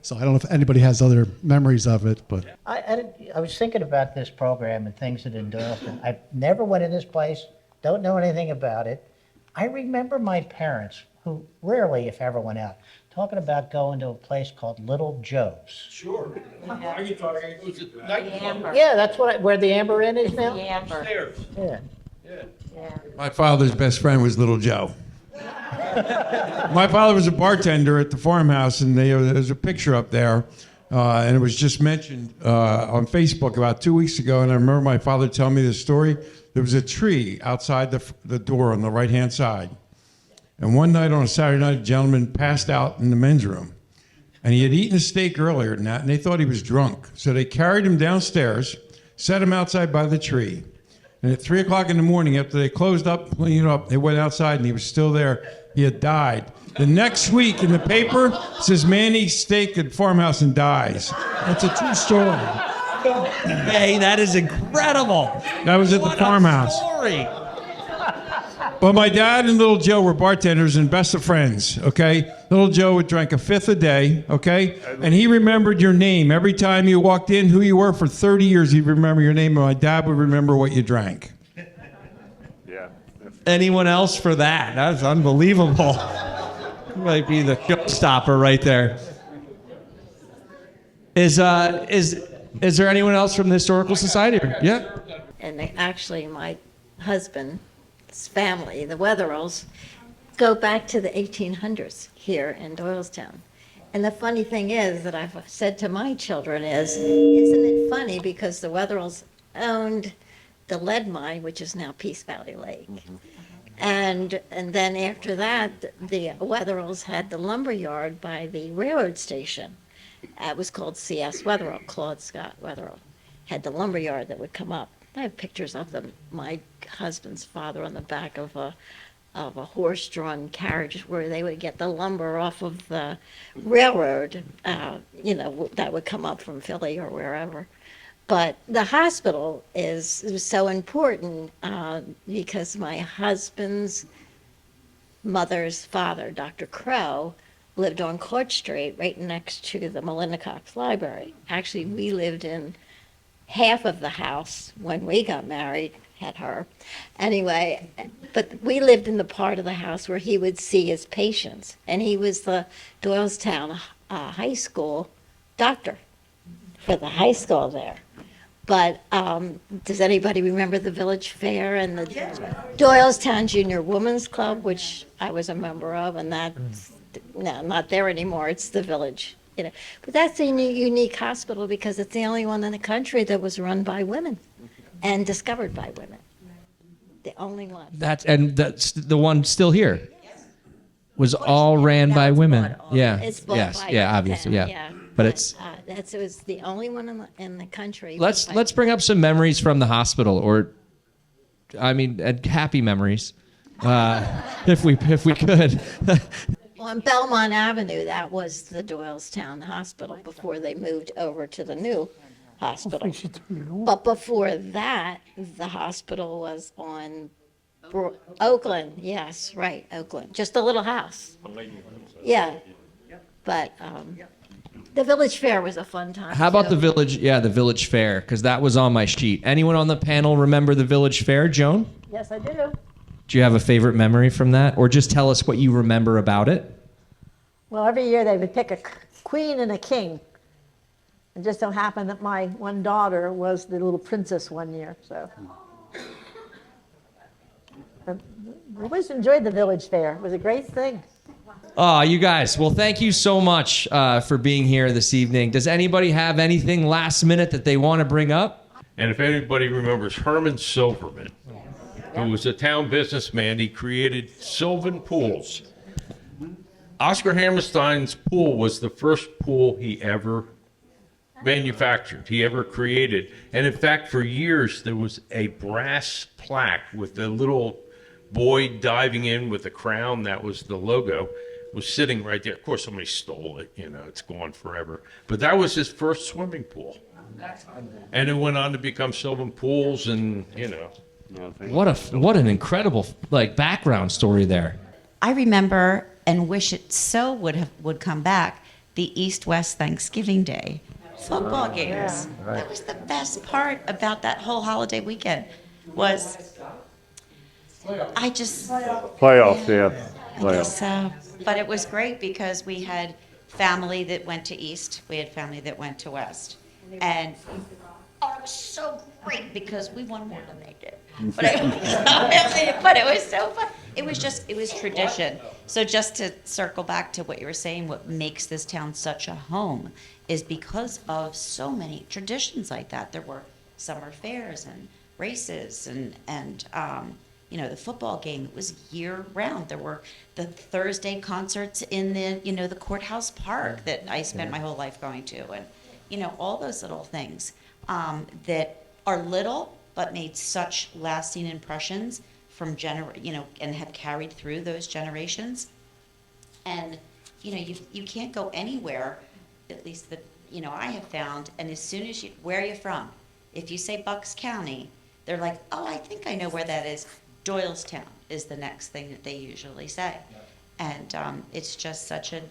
So I don't know if anybody has other memories of it, but I was thinking about this program and things that in Doylestown. I never went in this place, don't know anything about it. I remember my parents, who rarely, if ever, went out, talking about going to a place called Little Joe's. Sure. I can talk. It was a nightclub. Yeah, that's where the Amber Inn is now? The Amber. Yeah. My father's best friend was Little Joe. My father was a bartender at the farmhouse, and there was a picture up there, and it was just mentioned on Facebook about 2 weeks ago, and I remember my father telling me this story. There was a tree outside the door on the right-hand side. And one night on a Saturday night, a gentleman passed out in the men's room. And he had eaten a steak earlier than that, and they thought he was drunk. So they carried him downstairs, set him outside by the tree. And at 3 o'clock in the morning, after they closed up, cleaned up, they went outside, and he was still there. He had died. The next week in the paper, it says, man eats steak at farmhouse and dies. That's a true story. Hey, that is incredible. That was at the farmhouse. Story. But my dad and Little Joe were bartenders and best of friends, okay? Little Joe would drink a fifth a day, okay? And he remembered your name. Every time you walked in, who you were for 30 years, he'd remember your name, and my dad would remember what you drank. Yeah. Anyone else for that? That's unbelievable. Might be the showstopper right there. Is there anyone else from the Historical Society? Yeah. And actually, my husband's family, the Wetherells, go back to the 1800s here in Doylestown. And the funny thing is that I've said to my children isn't it funny because the Wetherells owned the lead mine, which is now Peace Valley Lake. And then after that, the Wetherells had the lumber yard by the railroad station. It was called C.S. Wetherell, Claude Scott Wetherell, had the lumber yard that would come up. I have pictures of them. My husband's father on the back of a horse-drawn carriage where they would get the lumber off of the railroad, that would come up from Philly or wherever. But the hospital is so important because my husband's mother's father, Dr. Crow, lived on Court Street right next to the Melinda Cox Library. Actually, we lived in half of the house when we got married, had her. Anyway, but we lived in the part of the house where he would see his patients, and he was the Doylestown High School doctor for the high school there. But does anybody remember the village fair and the Doylestown Junior Women's Club, which I was a member of, and that's no, not there anymore. It's the village, you know. But that's a unique hospital because it's the only one in the country that was run by women and discovered by women. The only one. That's the one still here. Was all ran by women. Yeah. It's bought Yes. by Yeah. Obviously. Yeah. yeah. But it's. It was the only one in the country. Let's bring up some memories from the hospital, or, I mean, happy memories, if we could. On Belmont Avenue, that was the Doylestown Hospital before they moved over to the new hospital. But before that, the hospital was on Oakland. Yes, right, Oakland. Just a little house. Yeah. But the village fair was a fun time. How about too. the village? Yeah, the village fair, because that was on my sheet. Anyone on the panel remember the village fair, Joan? Yes, I do. Do you have a favorite memory from that, or just tell us what you remember about it? Well, every year they would pick a queen and a king. It just so happened that my one daughter was the little princess one year, so. I always enjoyed the village fair. It was a great thing. Oh, you guys. Well, thank you so much for being here this evening. Does anybody have anything last minute that they want to bring up? And if anybody remembers Herman Silverman, who was a town businessman, he created Sylvan Pools. Oscar Hammerstein's pool was the first pool he ever manufactured, he ever created. And in fact, for years, there was a brass plaque with a little boy diving in with a crown. That was the logo, was sitting right there. Of course, somebody stole it, you know, it's gone forever. But that was his first swimming pool. And it went on to become Sylvan Pools, and, you know. What an incredible background story there. I remember and wish it so would come back, the East-West Thanksgiving Day football games. Right. That was the best part about that whole holiday weekend was I just Playoffs, yeah. Playoffs. so, but it was great because we had family that went to East, we had family that went to West, and it was so great because we won more than they did. But it was so fun. It was tradition. So just to circle back to what you were saying, what makes this town such a home is because of so many traditions like that. There were summer fairs and races and the football game. It was year round. There were the Thursday concerts in the courthouse park that I spent my whole life going to, and all those little things that are little but made such lasting impressions from and have carried through those generations. And you can't go anywhere, at least that I have found. And as soon as where are you from? If you say Bucks County, they're like, oh, I think I know where that is. Doylestown is the next thing that they usually say. And it's just such an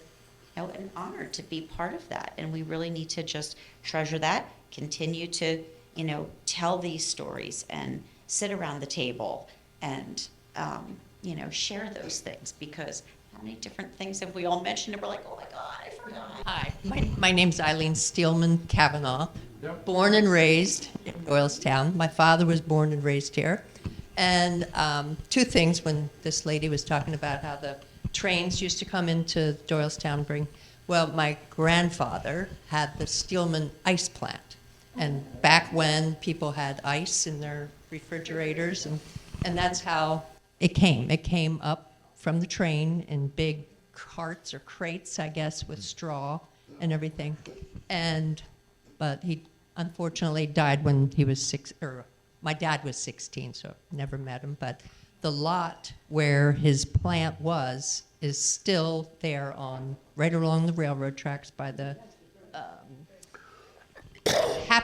honor to be part of that. And we really need to just treasure that, continue to tell these stories and sit around the table and share those things, because how many different things have we all mentioned and we're like, oh my God, I forgot. Hi, my name's Eileen Steelman Kavanaugh, born and raised in Doylestown. My father was born and raised here. And two things when this lady was talking about how the trains used to come into Doylestown my grandfather had the Steelman ice plant. And back when people had ice in their refrigerators, and that's how it came. It came up from the train in big carts or crates, I guess, with straw and everything. But he unfortunately died when he was my dad was 16, so never met him. But the lot where his plant was is still there right along the railroad tracks by the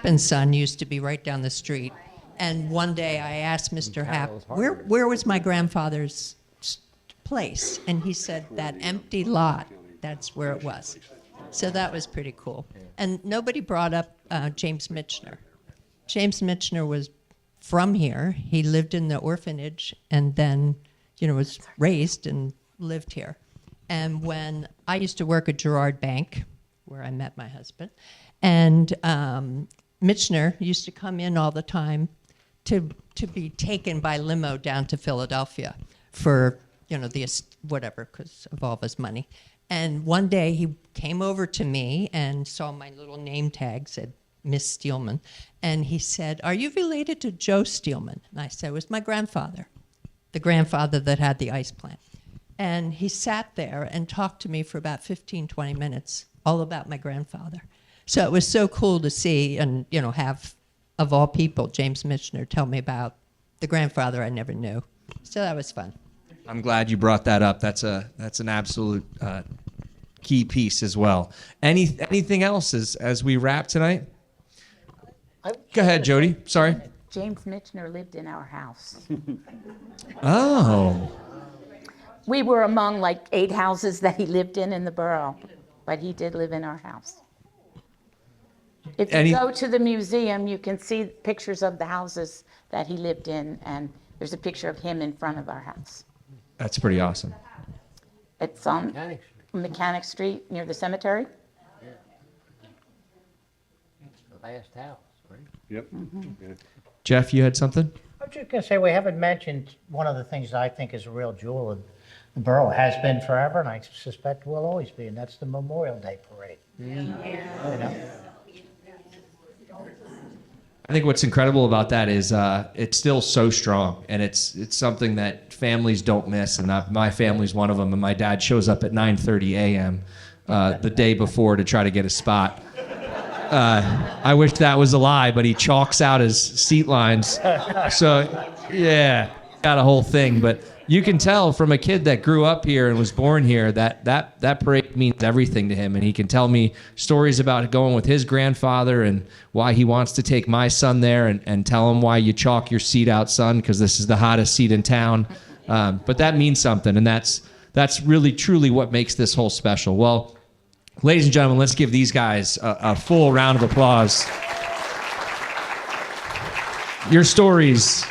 Happ's son used to be right down the street. And one day I asked Mr. Happ, where was my grandfather's place? And he said, that empty lot, that's where it was. So that was pretty cool. And nobody brought up James Michener. James Michener was from here. He lived in the orphanage and then, was raised and lived here. And when I used to work at Girard Bank, where I met my husband, and Michener used to come in all the time to be taken by limo down to Philadelphia for, whatever, because of all of his money. And one day he came over to me and saw my little name tag, said Miss Steelman, and he said, "Are you related to Joe Steelman?" And I said, "It was my grandfather, the grandfather that had the ice plant." And he sat there and talked to me for about 15, 20 minutes, all about my grandfather. So it was so cool to see and, have, of all people, James Michener tell me about the grandfather I never knew. So that was fun. I'm glad you brought that up. That's an absolute key piece as well. Anything else as we wrap tonight? Go ahead, Jodi. Sorry. James Michener lived in our house. Oh. We were among like 8 houses that he lived in the borough, but he did live in our house. If you go to the museum, you can see pictures of the houses that he lived in, and there's a picture of him in front of our house. That's pretty awesome. It's on Mechanic Street near the cemetery. The last house, right? Yep. Mm-hmm. Jeff, you had something? I'm just going to say we haven't mentioned one of the things that I think is a real jewel of the borough, has been forever, and I suspect will always be, and that's the Memorial Day Parade. You know? I think what's incredible about that is it's still so strong, and it's something that families don't miss, and my family's one of them. And my dad shows up at 9:30 a.m. The day before to try to get a spot. I wish that was a lie, but he chalks out his seat lines. So yeah, got a whole thing. But you can tell from a kid that grew up here and was born here that parade means everything to him. And he can tell me stories about going with his grandfather and why he wants to take my son there and tell him why you chalk your seat out, son, because this is the hottest seat in town. But that means something, and that's really, truly what makes this whole special. Well, ladies and gentlemen, let's give these guys a full round of applause. Your stories,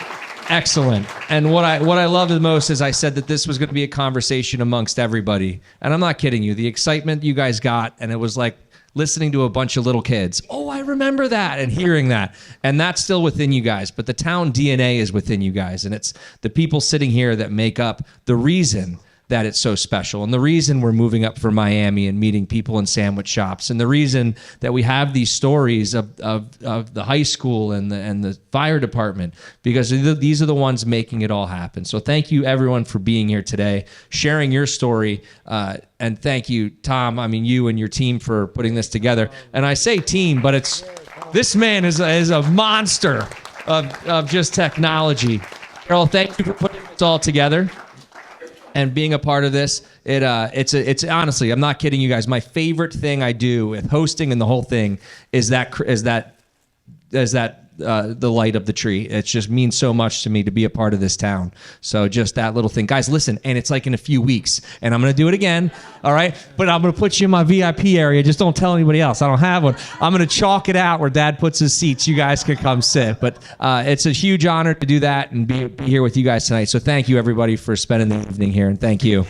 excellent. And what I love the most is I said that this was going to be a conversation amongst everybody. And I'm not kidding you. The excitement you guys got, and it was like listening to a bunch of little kids. Oh, I remember that, and hearing that. And that's still within you guys. But the town DNA is within you guys. And it's the people sitting here that make up the reason that it's so special, and the reason we're moving up from Miami and meeting people in sandwich shops, and the reason that we have these stories of the high school and the fire department, because these are the ones making it all happen. So thank you everyone for being here today, sharing your story, and thank you, Tom. I mean, you and your team for putting this together. And I say team, but this man is a monster of just technology. Carol, thank you for putting this all together and being a part of this. It's honestly, I'm not kidding you guys. My favorite thing I do with hosting and the whole thing is the light of the tree. It just means so much to me to be a part of this town. So just that little thing. Guys, listen, and it's like in a few weeks, and I'm going to do it again, all right? But I'm going to put you in my VIP area. Just don't tell anybody else. I don't have one. I'm going to chalk it out where Dad puts his seats. You guys can come sit. But it's a huge honor to do that and be here with you guys tonight. So thank you, everybody, for spending the evening here, and thank you.